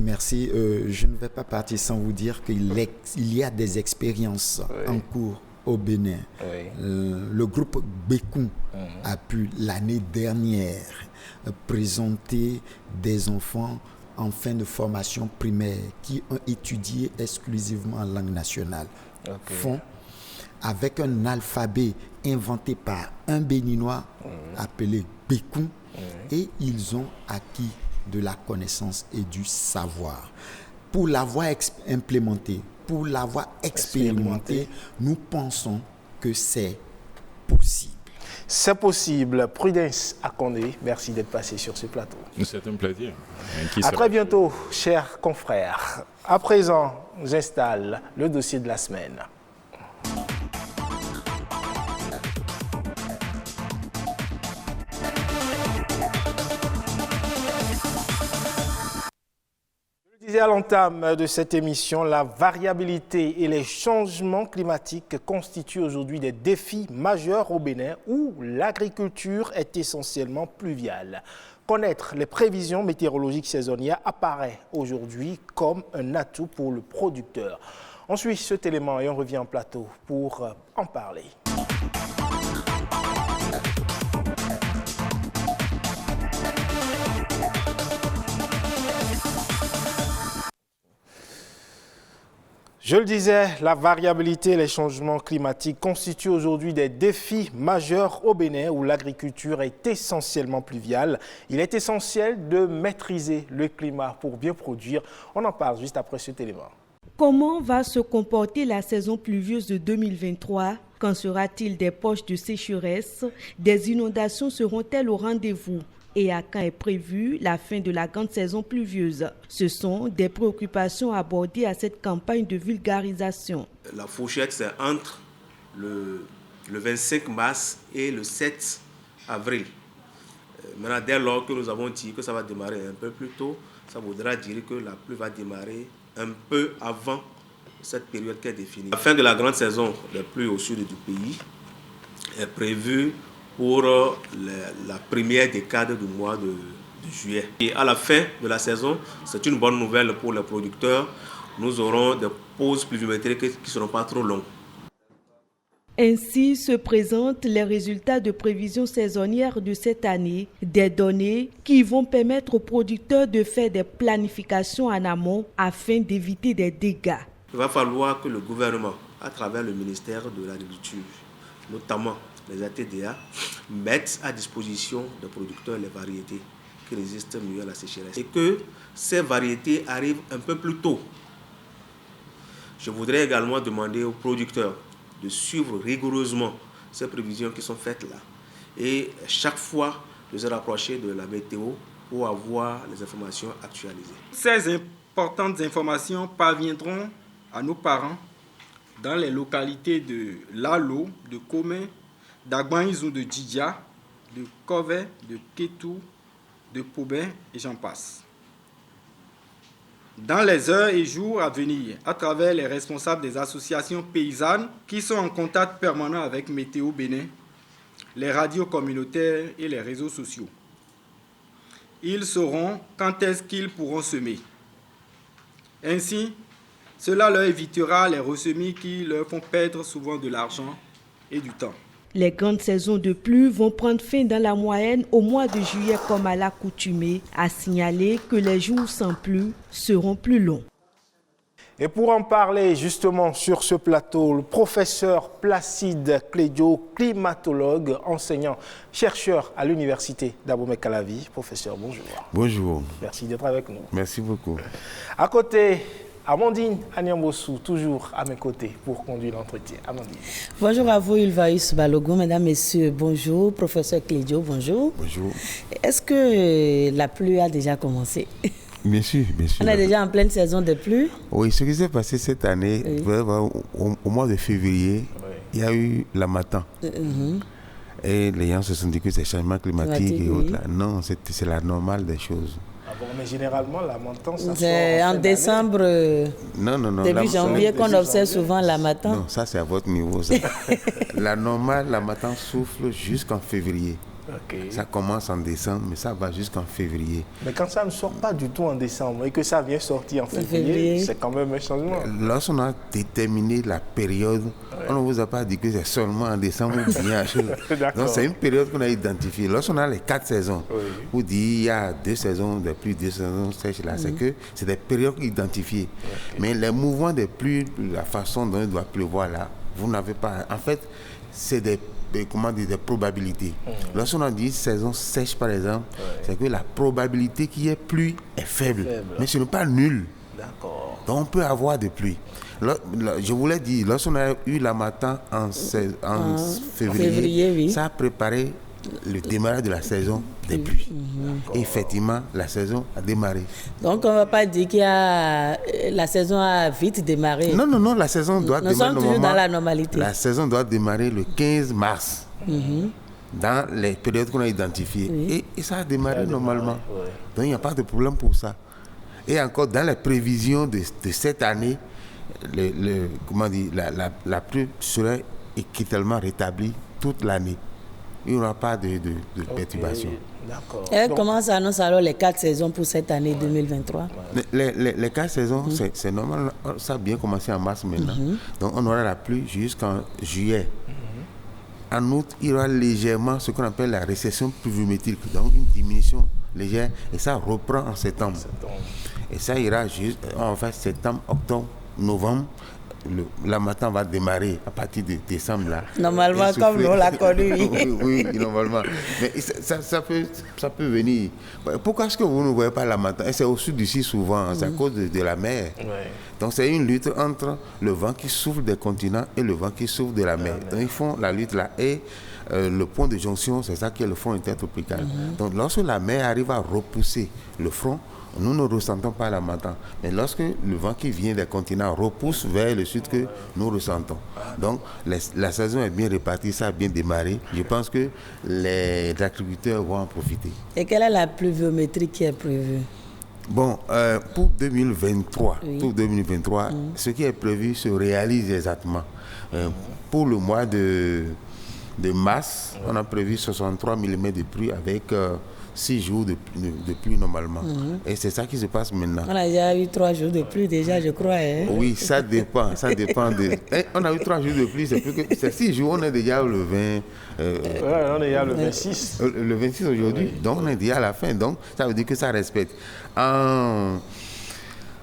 Je ne vais pas partir sans vous dire qu'il y a des expériences en cours au Bénin. Le groupe Bekoun a pu l'année dernière présenter des enfants en fin de formation primaire qui ont étudié exclusivement en langue nationale. Font avec un alphabet inventé par un Béninois appelé Bekoun et ils ont acquis de la connaissance et du savoir. Pour l'avoir implémenté, pour l'avoir expérimenté, nous pensons que c'est possible. C'est possible. Prudence Akondé, merci d'être passé sur ce plateau. C'est un plaisir. À très bientôt, chers confrères. À présent, j'installe le dossier de la semaine. Je disais à l'entame de cette émission, la variabilité et les changements climatiques constituent aujourd'hui des défis majeurs au Bénin où l'agriculture est essentiellement pluviale. Connaître les prévisions météorologiques saisonnières apparaît aujourd'hui comme un atout pour le producteur. On suit cet élément et on revient en plateau pour en parler. Je le disais, la variabilité et les changements climatiques constituent aujourd'hui des défis majeurs au Bénin où l'agriculture est essentiellement pluviale. Il est essentiel de maîtriser le climat pour bien produire. On en parle juste après cet élément. Comment va se comporter la saison pluvieuse de 2023 ? Qu'en sera-t-il des poches de sécheresse ? Des inondations seront-elles au rendez-vous ? Et à quand est prévue la fin de la grande saison pluvieuse? Ce sont des préoccupations abordées à cette campagne de vulgarisation. La fourchette, c'est entre le 25 mars et le 7 avril. Maintenant, dès lors que nous avons dit que ça va démarrer un peu plus tôt, ça voudra dire que la pluie va démarrer un peu avant cette période qui est définie. La fin de la grande saison des pluies au sud du pays est prévue pour la première décade du mois de juillet. Et à la fin de la saison, c'est une bonne nouvelle pour les producteurs. Nous aurons des pauses pluviométriques qui ne seront pas trop longues. Ainsi se présentent les résultats de prévision saisonnière de cette année, des données qui vont permettre aux producteurs de faire des planifications en amont afin d'éviter des dégâts. Il va falloir que le gouvernement, à travers le ministère de l'Agriculture, notamment les ATDA, mettent à disposition des producteurs les variétés qui résistent mieux à la sécheresse et que ces variétés arrivent un peu plus tôt. Je voudrais également demander aux producteurs de suivre rigoureusement ces prévisions qui sont faites là et chaque fois de se rapprocher de la météo pour avoir les informations actualisées. Ces importantes informations parviendront à nos parents dans les localités de Lalo, de Komé, d'Agbanizou, de Djidia, de Kové, de Kétou, de Poubin et j'en passe. Dans les heures et jours à venir, à travers les responsables des associations paysannes qui sont en contact permanent avec Météo Bénin, les radios communautaires et les réseaux sociaux. Ils sauront quand est-ce qu'ils pourront semer. Ainsi, cela leur évitera les ressemis qui leur font perdre souvent de l'argent et du temps. Les grandes saisons de pluie vont prendre fin dans la moyenne au mois de juillet comme à l'accoutumée, à signaler que les jours sans pluie seront plus longs. Et pour en parler justement sur ce plateau, le professeur Placide Clédio, climatologue, enseignant, chercheur à l'université d'Abomey-Calavi. Professeur, bonjour. Bonjour. Merci d'être avec nous. Merci beaucoup. À côté, Amandine Anyambossou, toujours à mes côtés pour conduire l'entretien. Amandine. Bonjour à vous, Ilvaïs Balogun. Mesdames, Messieurs, bonjour. Professeur Clédio, bonjour. Bonjour. Est-ce que la pluie a déjà commencé? Bien sûr, bien sûr. On est déjà en pleine saison de pluie? Oui, ce qui s'est passé cette année, au mois de février, il y a eu la Matan. Et les gens se sont dit que c'est changement climatique et autres. Non, c'est la normale des choses. Bon, mais généralement, la Matan, ça c'est en décembre, non, début janvier, qu'on observe souvent la Matan. Non, ça c'est à votre niveau. Ça. La normale, la Matan souffle jusqu'en février. Okay. Ça commence en décembre, mais ça va jusqu'en février. Mais quand ça ne sort pas du tout en décembre et que ça vient sortir en février, c'est quand même un changement. Lorsqu'on a déterminé la période, on ne vous a pas dit que c'est seulement en décembre ou bien donc c'est une période qu'on a identifiée. Lorsqu'on a les 4 saisons, vous dites il y a 2 saisons de pluie, 2 saisons sèches là, c'est que c'est des périodes identifiées. Mais les mouvements des pluies, la façon dont il doit pleuvoir là, vous n'avez pas. En fait, c'est des probabilités. Lorsqu'on a dit saison sèche par exemple, c'est que la probabilité qu'il y ait pluie est faible. Mais ce n'est pas nul. D'accord. Donc on peut avoir des pluies. Je vous l'ai dit, lorsqu'on a eu l'harmattan en février, ça a préparé le démarrage de la saison des pluies. Et effectivement, la saison a démarré. Donc, on ne va pas dire que la saison a vite démarré. Non, la saison doit démarrer. Nous sommes toujours dans la normalité. La saison doit démarrer le 15 mars, dans les périodes qu'on a identifiées. Et ça a démarré normalement. Donc, il n'y a pas de problème pour ça. Et encore, dans les prévisions de cette année, la pluie serait équitablement rétablie toute l'année. Il n'y aura pas de perturbation. D'accord. Et comment s'annonce alors les 4 saisons pour cette année 2023? Les 4 saisons, c'est normal. Ça a bien commencé en mars maintenant. Donc on aura la pluie jusqu'en juillet. En août, il y aura légèrement ce qu'on appelle la récession pluviométrique. Donc une diminution légère. Et ça reprend en septembre. Et ça ira juste en fait septembre, octobre, novembre. L'harmattan va démarrer à partir de décembre là. Normalement, comme l'on l'a connu. oui, normalement. Mais ça peut venir. Pourquoi est-ce que vous ne voyez pas l'harmattan? C'est au sud d'ici souvent, c'est à cause de la mer. Donc c'est une lutte entre le vent qui souffle des continents et le vent qui souffle de la mer. Donc ils font la lutte là. Et le point de jonction, c'est ça qui est le front intertropical. Donc lorsque la mer arrive à repousser le front, nous ne ressentons pas l'harmattan. Mais lorsque le vent qui vient des continents repousse vers le sud, que nous ressentons. Donc, la saison est bien répartie, ça a bien démarré. Je pense que les agriculteurs vont en profiter. Et quelle est la pluviométrie qui est prévue? Bon, pour 2023, ce qui est prévu se réalise exactement. Pour le mois de mars, on a prévu 63 mm de pluie avec 6 jours de pluie normalement. Et c'est ça qui se passe maintenant. On a déjà eu 3 jours de pluie déjà, je crois. Oui, ça dépend de... on a eu 3 jours de pluie, c'est 6 jours, on est déjà le 20... on est déjà le 26. Le 26 aujourd'hui, donc on est déjà à la fin, donc ça veut dire que ça respecte. En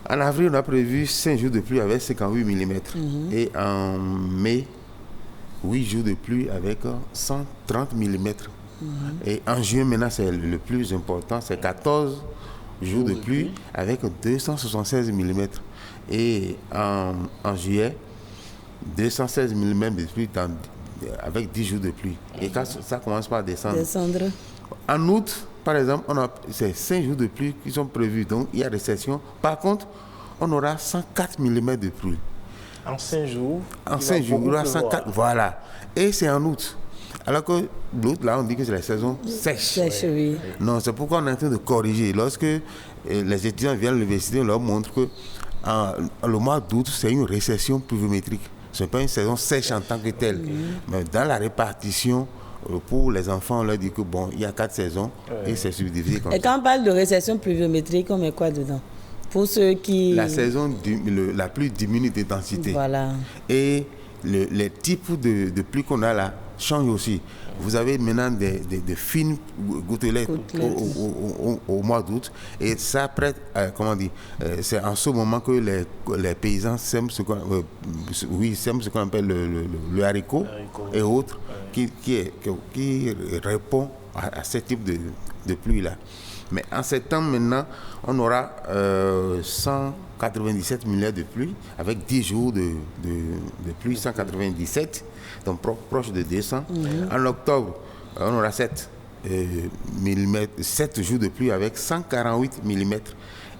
avril, on a prévu 5 jours de pluie avec 58 mm. Et en mai, 8 jours de pluie avec 130 mm. Et en juin, maintenant, c'est le plus important, c'est 14 jours de pluie avec 276 mm. Et en juillet, 216 mm de pluie avec 10 jours de pluie. Et quand ça commence par descendre. En août, par exemple, c'est 5 jours de pluie qui sont prévus. Donc, il y a récession. Par contre, on aura 104 mm de pluie. En 5 jours. En 5 jours, il y aura 104. Voilà. Et c'est en août. Alors que l'autre, là, on dit que c'est la saison sèche. Oui. Non, c'est pourquoi on est en train de corriger. Lorsque les étudiants viennent à l'université, on leur montre que le mois d'août, c'est une récession pluviométrique. Ce n'est pas une saison sèche en tant que telle. Mais dans la répartition, pour les enfants, on leur dit que bon, il y a 4 saisons et c'est subdivisé comme ça. Et quand on parle de récession pluviométrique, on met quoi dedans? Pour ceux qui... La saison, la pluie diminue d'intensité. Voilà. Et les types de pluie qu'on a là changent aussi. Vous avez maintenant des fines gouttelettes au mois d'août. Et ça prête, c'est en ce moment que les paysans sèment ce qu'on appelle le haricot et autres, qui répond à ce type de pluie-là. Mais en septembre, maintenant, on aura 197 mm de pluie avec 10 jours de pluie, 197, donc proche de 200. En octobre, on aura 7 jours de pluie avec 148 mm.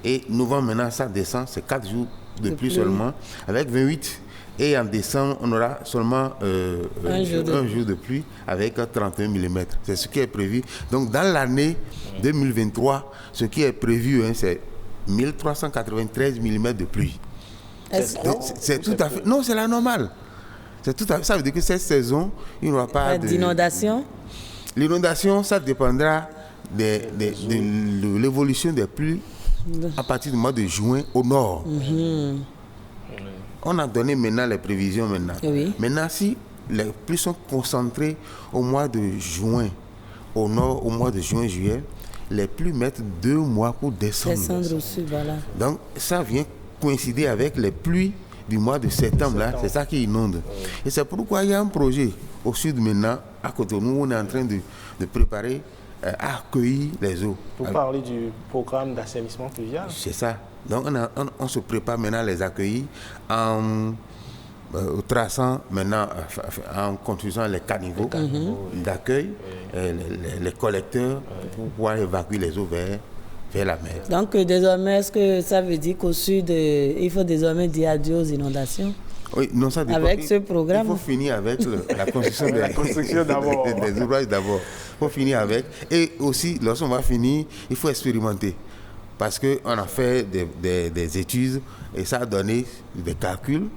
Et novembre, maintenant, ça descend, c'est 4 jours de pluie seulement, avec 28. Et en décembre, on aura seulement un jour de pluie avec 31 mm. C'est ce qui est prévu. Donc, dans l'année 2023, ce qui est prévu, c'est 1393 mm de pluie. C'est tout à fait... Non, c'est la normale. C'est tout à fait... Ça veut dire que cette saison, il n'y aura pas d'inondation. L'inondation, ça dépendra de l'évolution des pluies à partir du mois de juin au nord. On a donné maintenant les prévisions maintenant. Maintenant, si les pluies sont concentrées au mois de juin au nord, au mois de juin-juillet, les pluies mettent 2 mois pour descendre. Descendre au sud, voilà. Donc, ça vient coïncider avec les pluies du mois de septembre, là, c'est ça qui inonde. Et c'est pourquoi il y a un projet au sud maintenant, à Cotonou, on est en train de préparer à accueillir les eaux. Vous parlez du programme d'assainissement pluvial. C'est ça. Donc on se prépare maintenant à les accueillir en traçant maintenant, en construisant les caniveaux d'accueil, les collecteurs pour pouvoir évacuer les eaux vers la mer. Donc désormais, est-ce que ça veut dire qu'au sud, il faut désormais dire adieu aux inondations? Oui, non, ça dépend. Avec ce programme, il faut finir avec la construction, des ouvrages d'abord. Il faut finir avec. Et aussi, lorsqu'on va finir, il faut expérimenter. Parce qu'on a fait des études et ça a donné des calculs.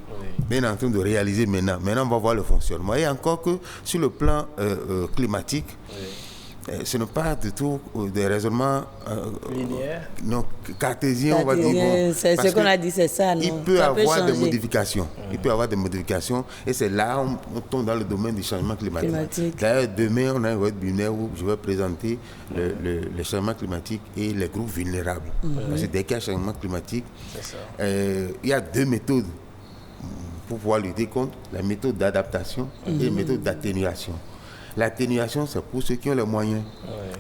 On est en train de réaliser maintenant. Maintenant, on va voir le fonctionnement. Et encore que sur le plan climatique, ce n'est pas du tout des raisonnements linéaires, non, cartésiens, on va dire. Bon, c'est ce qu'on a dit, c'est ça. Non? Il peut avoir des modifications. Il peut avoir des modifications. Et c'est là où on tombe dans le domaine du changement climatique. D'ailleurs, demain, on a un webinaire où je vais présenter le changement climatique et les groupes vulnérables. Parce que dès qu'il y a changement climatique, il y a 2 méthodes pour pouvoir lutter contre: la méthode d'adaptation et la méthode d'atténuation. L'atténuation, c'est pour ceux qui ont les moyens,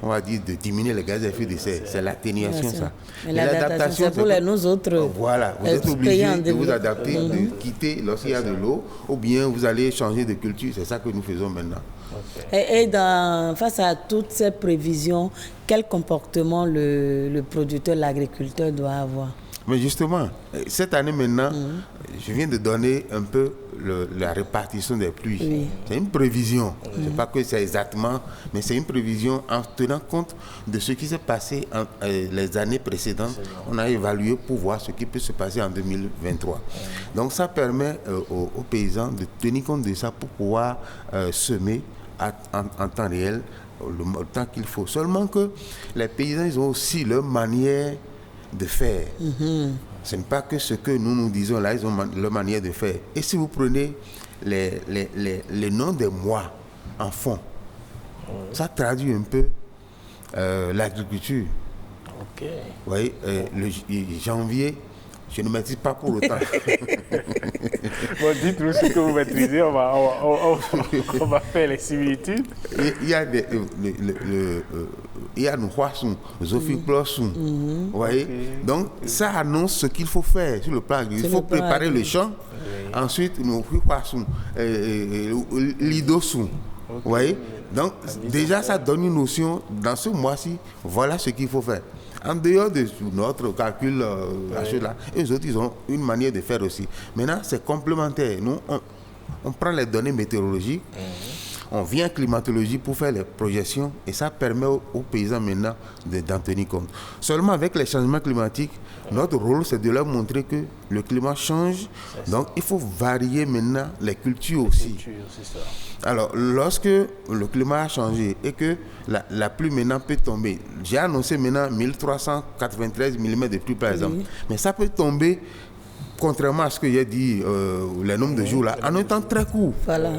on va dire, de diminuer les gaz à effet de serre. C'est l'atténuation, ça. Et l'adaptation, c'est pour nous autres. Voilà, vous êtes obligés de vous adapter, de quitter lorsqu'il y a de l'eau, ou bien vous allez changer de culture. C'est ça que nous faisons maintenant. Et face à toutes ces prévisions, quel comportement le producteur, l'agriculteur doit avoir? Mais justement, cette année maintenant, je viens de donner un peu la répartition des pluies. C'est une prévision. Je ne sais pas que c'est exactement, mais c'est une prévision en tenant compte de ce qui s'est passé les années précédentes. On a évalué pour voir ce qui peut se passer en 2023. Donc ça permet aux paysans de tenir compte de ça pour pouvoir semer en temps réel le temps qu'il faut. Seulement que les paysans, ils ont aussi leur manière de faire. Ce n'est pas que ce que nous disons là, ils ont leur manière de faire. Et si vous prenez les noms des mois en fond, ça traduit un peu l'agriculture. Vous voyez, le janvier, je ne maîtrise pas pour autant. Bon, dites-nous ce que vous maîtrisez, on va faire les similitudes. Il y a il y a nous vous voyez. Donc ça annonce ce qu'il faut faire sur le plan agricole. Il faut préparer le champ. Ensuite nous vous voyez. Donc déjà ça donne une notion. Dans ce mois-ci, voilà ce qu'il faut faire. En dehors de notre calcul, les autres, ils ont une manière de faire aussi. Maintenant, c'est complémentaire. Nous, on prend les données météorologiques, on vient en climatologie pour faire les projections et ça permet aux paysans maintenant d'en tenir compte. Seulement avec les changements climatiques, notre rôle, c'est de leur montrer que le climat change. Donc, il faut varier maintenant les cultures aussi. Alors, lorsque le climat a changé et que la pluie maintenant peut tomber, j'ai annoncé maintenant 1393 mm de pluie par exemple, mais ça peut tomber, contrairement à ce que j'ai dit, le nombre de jours là, en un temps très court. Voilà.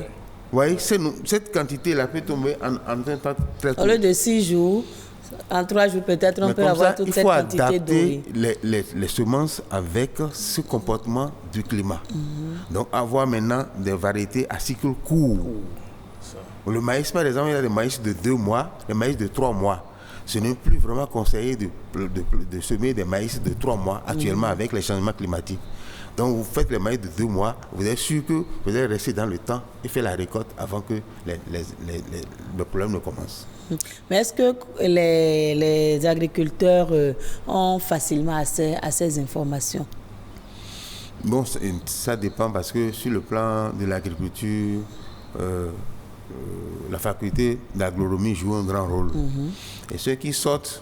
Vous voyez, cette quantité-là peut tomber en un temps très court. Au lieu de 6 jours, en 3 jours peut-être, on peut avoir toute cette quantité d'eau. Il faut adapter les semences avec ce comportement du climat. Donc avoir maintenant des variétés à cycle court. Le maïs, par exemple, il y a des maïs de 2 mois, des maïs de 3 mois. Ce n'est plus vraiment conseillé de semer des maïs de 3 mois actuellement avec les changements climatiques. Donc vous faites les maïs de 2 mois, vous êtes sûr que vous allez rester dans le temps et faire la récolte avant que le problème ne commence. Mais est-ce que les agriculteurs ont facilement accès à ces informations? Bon, ça dépend parce que sur le plan de l'agriculture, la faculté d'agronomie joue un grand rôle. Et ceux qui sortent,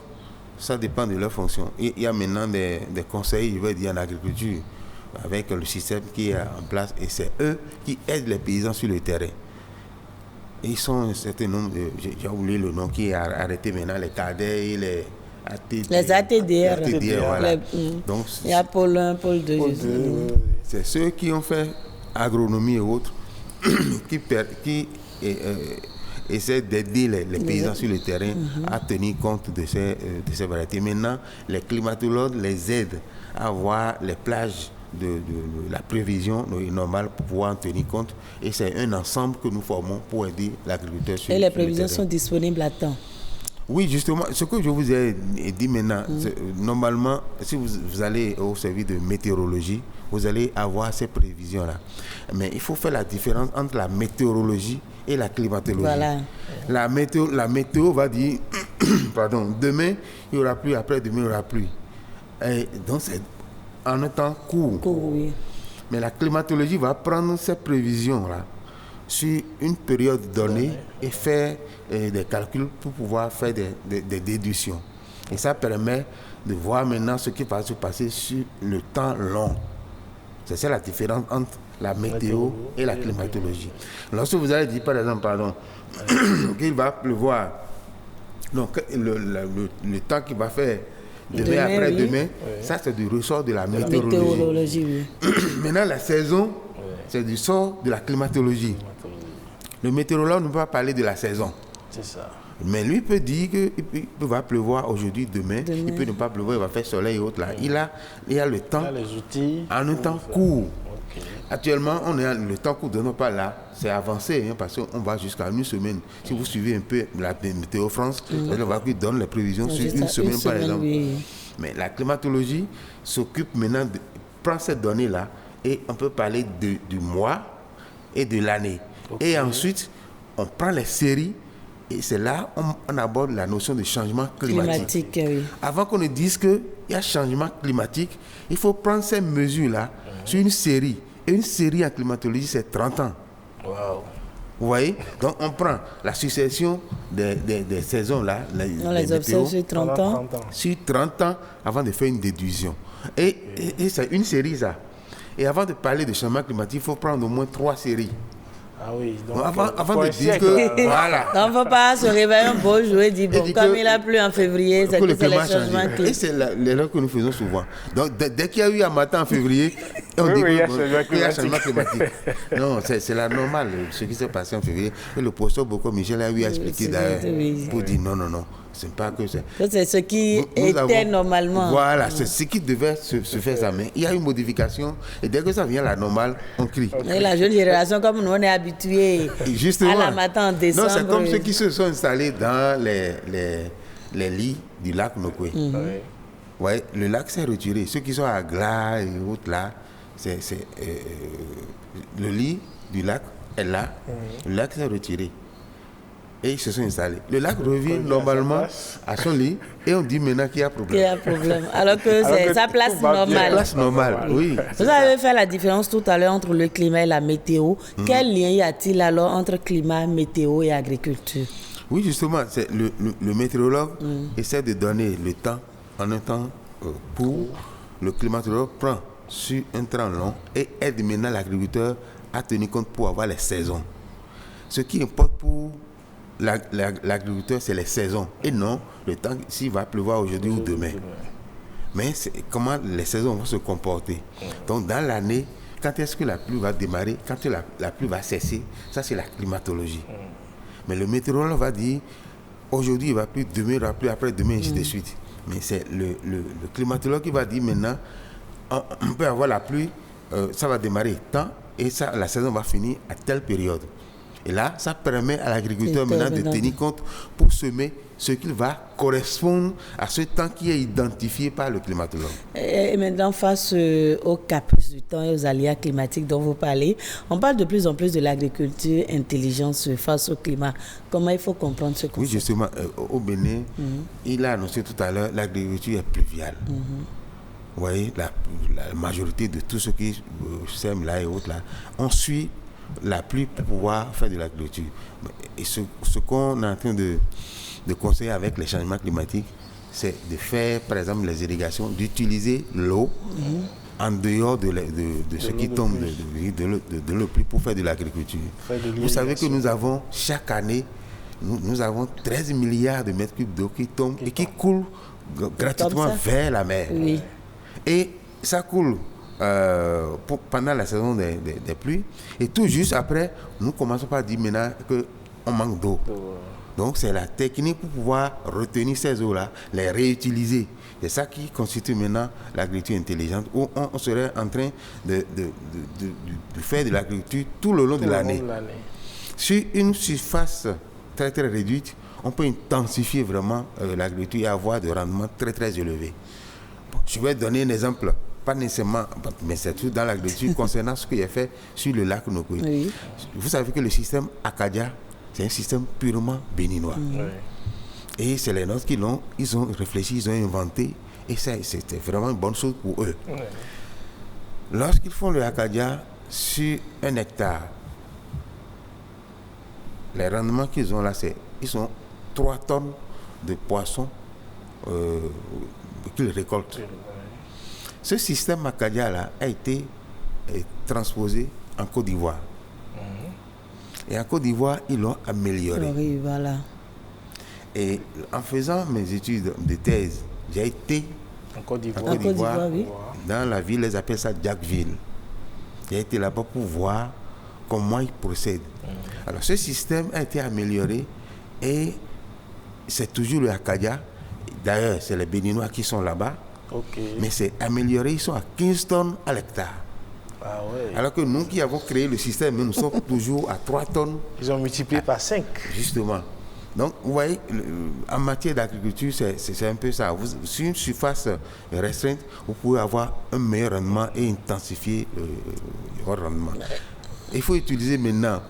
ça dépend de leur fonction. Il y a maintenant des conseils, je vais dire, en agriculture, avec le système qui est en place, et c'est eux qui aident les paysans sur le terrain. Ils sont un certain nombre, j'ai oublié le nom qui est arrêté maintenant, les cadets et les ATDR. Les ATDR, voilà. Donc, il y a Pôle 1, Pôle 2. C'est ceux qui ont fait agronomie et autres, qui essaient d'aider les paysans sur le terrain à tenir compte de ces variétés. Maintenant, les climatologues les aident à voir les plages de la prévision normale pour pouvoir en tenir compte. Et c'est un ensemble que nous formons pour aider l'agriculteur sur le terrain. Et les prévisions sont disponibles à temps? Oui, justement, ce que je vous ai dit maintenant, normalement, si vous allez au service de météorologie, vous allez avoir ces prévisions-là. Mais il faut faire la différence entre la météorologie et la climatologie. Voilà. La météo va dire, pardon, demain, il y aura pluie, après-demain, il y aura pluie. Et donc, c'est en un temps court. Oui. Mais la climatologie va prendre ces prévisions-là sur une période donnée et faire des calculs pour pouvoir faire des déductions. Et ça permet de voir maintenant ce qui va se passer sur le temps long. C'est ça la différence entre la météo et la climatologie. Lorsque vous allez dire, par exemple, qu'il va pleuvoir, donc le temps qu'il va faire demain après-demain, ça c'est du ressort de la météorologie. Maintenant, la saison, c'est du sort de la climatologie. Le météorologue ne peut pas parler de la saison. C'est ça. Mais lui peut dire qu'il va pleuvoir aujourd'hui, demain. Il peut ne pas pleuvoir, il va faire soleil et autres. Là. Il a le temps, les outils, en un temps court. Actuellement, le temps court de nos pas là, c'est avancé, parce qu'on va jusqu'à une semaine. Si vous suivez un peu la Météo France, on va qu'il donne les prévisions sur une semaine, par exemple. Oui. Mais la climatologie s'occupe maintenant, prend ces données-là, et on peut parler du mois et de l'année. Et ensuite, on prend les séries, et c'est là on aborde la notion de changement climatique. Oui. Avant qu'on ne dise qu'il y a changement climatique, il faut prendre ces mesures-là sur une série. Et une série en climatologie, c'est 30 ans. Wow. Vous voyez? Donc, on prend la succession des saisons-là. On les observe sur 30 ans. Sur 30 ans, avant de faire une déduction. Et c'est une série, ça. Et avant de parler de changement climatique, il faut prendre au moins 3 séries. Ah oui, donc avant de dire que voilà. On ne faut pas se réveiller un beau jour et dire, bon, comme il a plu en février, c'est que c'est le changement climatique. Et c'est l'erreur que nous faisons souvent. Donc dès qu'il y a eu un matin en février, on dit qu'il y a changement climatique. Non, c'est la normale, ce qui s'est passé en février. Et le professeur Boko Michel a eu à expliquer d'ailleurs, pour dire non. C'est pas que c'est. C'est ce qui était normalement. Voilà, c'est ce qui devait se faire ça. Mais il y a une modification et dès que ça vient la normale, on crie. Et la jeune génération, comme nous, on est habitués à la matin en décembre. Non, c'est comme ceux qui se sont installés dans les lits du lac Nokwe. Ouais, le lac s'est retiré. Ceux qui sont à Glas et autres là, le lit du lac est là. Le lac s'est retiré. Et ils se sont installés. Le lac revient normalement à son lit et on dit maintenant qu'il y a problème. Il y a problème. Alors que c'est sa place normale. Sa place normale, oui. Vous avez fait la différence tout à l'heure entre le climat et la météo. Quel lien y a-t-il alors entre climat, météo et agriculture? Oui, justement, c'est le météorologue essaie de donner le temps en un temps court. Le climatologue prend sur un temps long et aide maintenant l'agriculteur à tenir compte pour avoir les saisons. Ce qui importe pour l'agriculteur, c'est les saisons et non le temps s'il va pleuvoir aujourd'hui ou demain. Mais c'est comment les saisons vont se comporter. Donc dans l'année, quand est-ce que la pluie va démarrer, quand la pluie va cesser, ça c'est la climatologie. Mais le météorologue va dire aujourd'hui il va plus, demain il va plus, après demain ainsi de suite. Mais c'est le climatologue qui va dire maintenant on peut avoir la pluie, ça va démarrer tant et ça, la saison va finir à telle période. Et là, ça permet à l'agriculteur maintenant de tenir compte pour semer ce qu'il va correspondre à ce temps qui est identifié par le climatologue. Et maintenant, face aux caprices du temps et aux aléas climatiques dont vous parlez, on parle de plus en plus de l'agriculture intelligente face au climat. Comment il faut comprendre ce concept? Oui, justement, au Bénin, il a annoncé tout à l'heure l'agriculture est pluviale. Vous voyez, la majorité de tout ce qui sème là et autres là, on suit la pluie pour pouvoir faire de l'agriculture. Et ce qu'on est en train de conseiller avec les changements climatiques, c'est de faire, par exemple, les irrigations, d'utiliser l'eau en dehors de ce qui tombe de l'eau pluie pour faire de l'agriculture. Vous savez que nous avons chaque année, nous avons 13 milliards de mètres cubes d'eau qui tombent et qui coulent gratuitement vers la mer. Oui. Et ça coule pendant la saison des pluies. Et tout juste après, nous commençons par dire maintenant qu'on manque d'eau. Donc c'est la technique pour pouvoir retenir ces eaux-là, les réutiliser. C'est ça qui constitue maintenant l'agriculture intelligente, où on serait en train de faire de l'agriculture tout le long de l'année. Sur une surface très très réduite, on peut intensifier vraiment l'agriculture et avoir des rendements très très élevés. Bon, je vais donner un exemple, pas nécessairement, mais c'est tout dans l'agriculture concernant ce qui est fait sur le lac Nokoui. Oui. Vous savez que le système Akadia, c'est un système purement béninois. Oui. Et c'est les nôtres ils ont réfléchi, ils ont inventé, et c'était vraiment une bonne chose pour eux. Oui. Lorsqu'ils font le Akadia sur 1 hectare, les rendements qu'ils ont là, ils ont 3 tonnes de poissons qu'ils récoltent. Ce système Akadia là a été transposé en Côte d'Ivoire. Et en Côte d'Ivoire, ils l'ont amélioré. Oui, voilà. Et en faisant mes études de thèse, j'ai été en Côte d'Ivoire, oui. Dans la ville, ils appellent ça Jackville. J'ai été là-bas pour voir comment ils procèdent. Alors, ce système a été amélioré et c'est toujours le Akadia. D'ailleurs, c'est les Béninois qui sont là-bas. Mais c'est amélioré, ils sont à 15 tonnes à l'hectare. Ah ouais. Alors que nous qui avons créé le système, nous sommes toujours à 3 tonnes. Ils ont multiplié par 5. Justement. Donc, vous voyez, en matière d'agriculture, c'est un peu ça. Sur une surface restreinte, vous pouvez avoir un meilleur rendement et intensifier votre rendement. Il faut utiliser maintenant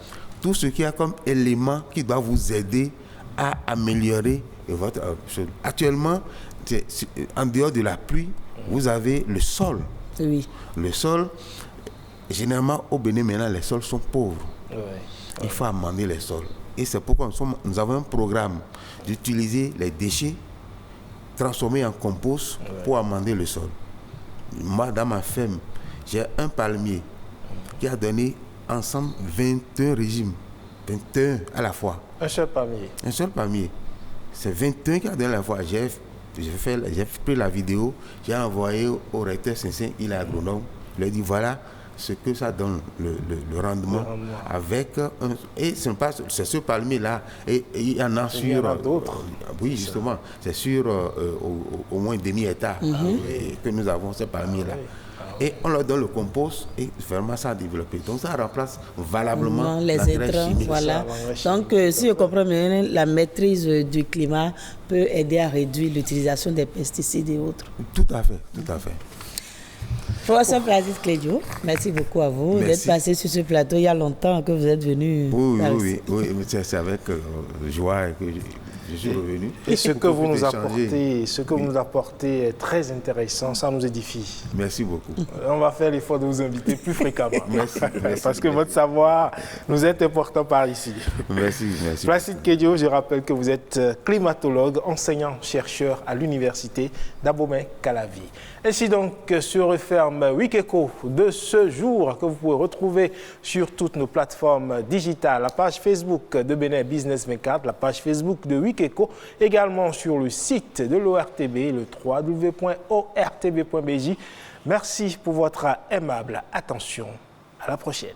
tout ce qu'il y a comme élément qui doit vous aider à améliorer votre chose. Actuellement, en dehors de la pluie, vous avez le sol. Oui. Le sol, généralement au Bénin maintenant, les sols sont pauvres. Oui. Il faut amender les sols. Et c'est pourquoi nous avons un programme d'utiliser les déchets transformés en compost pour amender le sol. Moi, dans ma ferme, j'ai un palmier qui a donné ensemble 21 régimes. 21 à la fois. Un seul palmier. Un seul palmier. C'est 21 qui a donné à la fois. J'ai pris la vidéo, j'ai envoyé au recteur Saint-Saint, il est agronome. Je lui ai dit voilà ce que ça donne, le rendement. Avec et c'est ce palmier-là. Et il y en a sur. Il y en a d'autres. Oui, justement. C'est sur au moins demi-hectare que nous avons ce palmier-là. Et on leur donne le compost et vraiment ça a développé. Donc ça remplace valablement les intrants. Voilà. Donc si je comprends bien, la maîtrise du climat peut aider à réduire l'utilisation des pesticides et autres. Tout à fait, tout à fait. Professeur Francis Clédio, merci beaucoup à vous d'être passé sur ce plateau. Il y a longtemps que vous êtes venu. Oui, c'est avec joie que je suis revenu. Et ce que vous nous apportez est très intéressant, ça nous édifie. Merci beaucoup. On va faire l'effort de vous inviter plus fréquemment. Merci. Parce que votre savoir nous est important par ici. Merci. Placide Kédio, je rappelle que vous êtes climatologue, enseignant-chercheur à l'université d'Abomey-Calavi. Ainsi donc se referme Week Echo de ce jour que vous pouvez retrouver sur toutes nos plateformes digitales, la page Facebook de Bénin Business 24, la page Facebook de Week Echo, également sur le site de l'ORTB, le www.ortb.bj. Merci pour votre aimable attention. À la prochaine.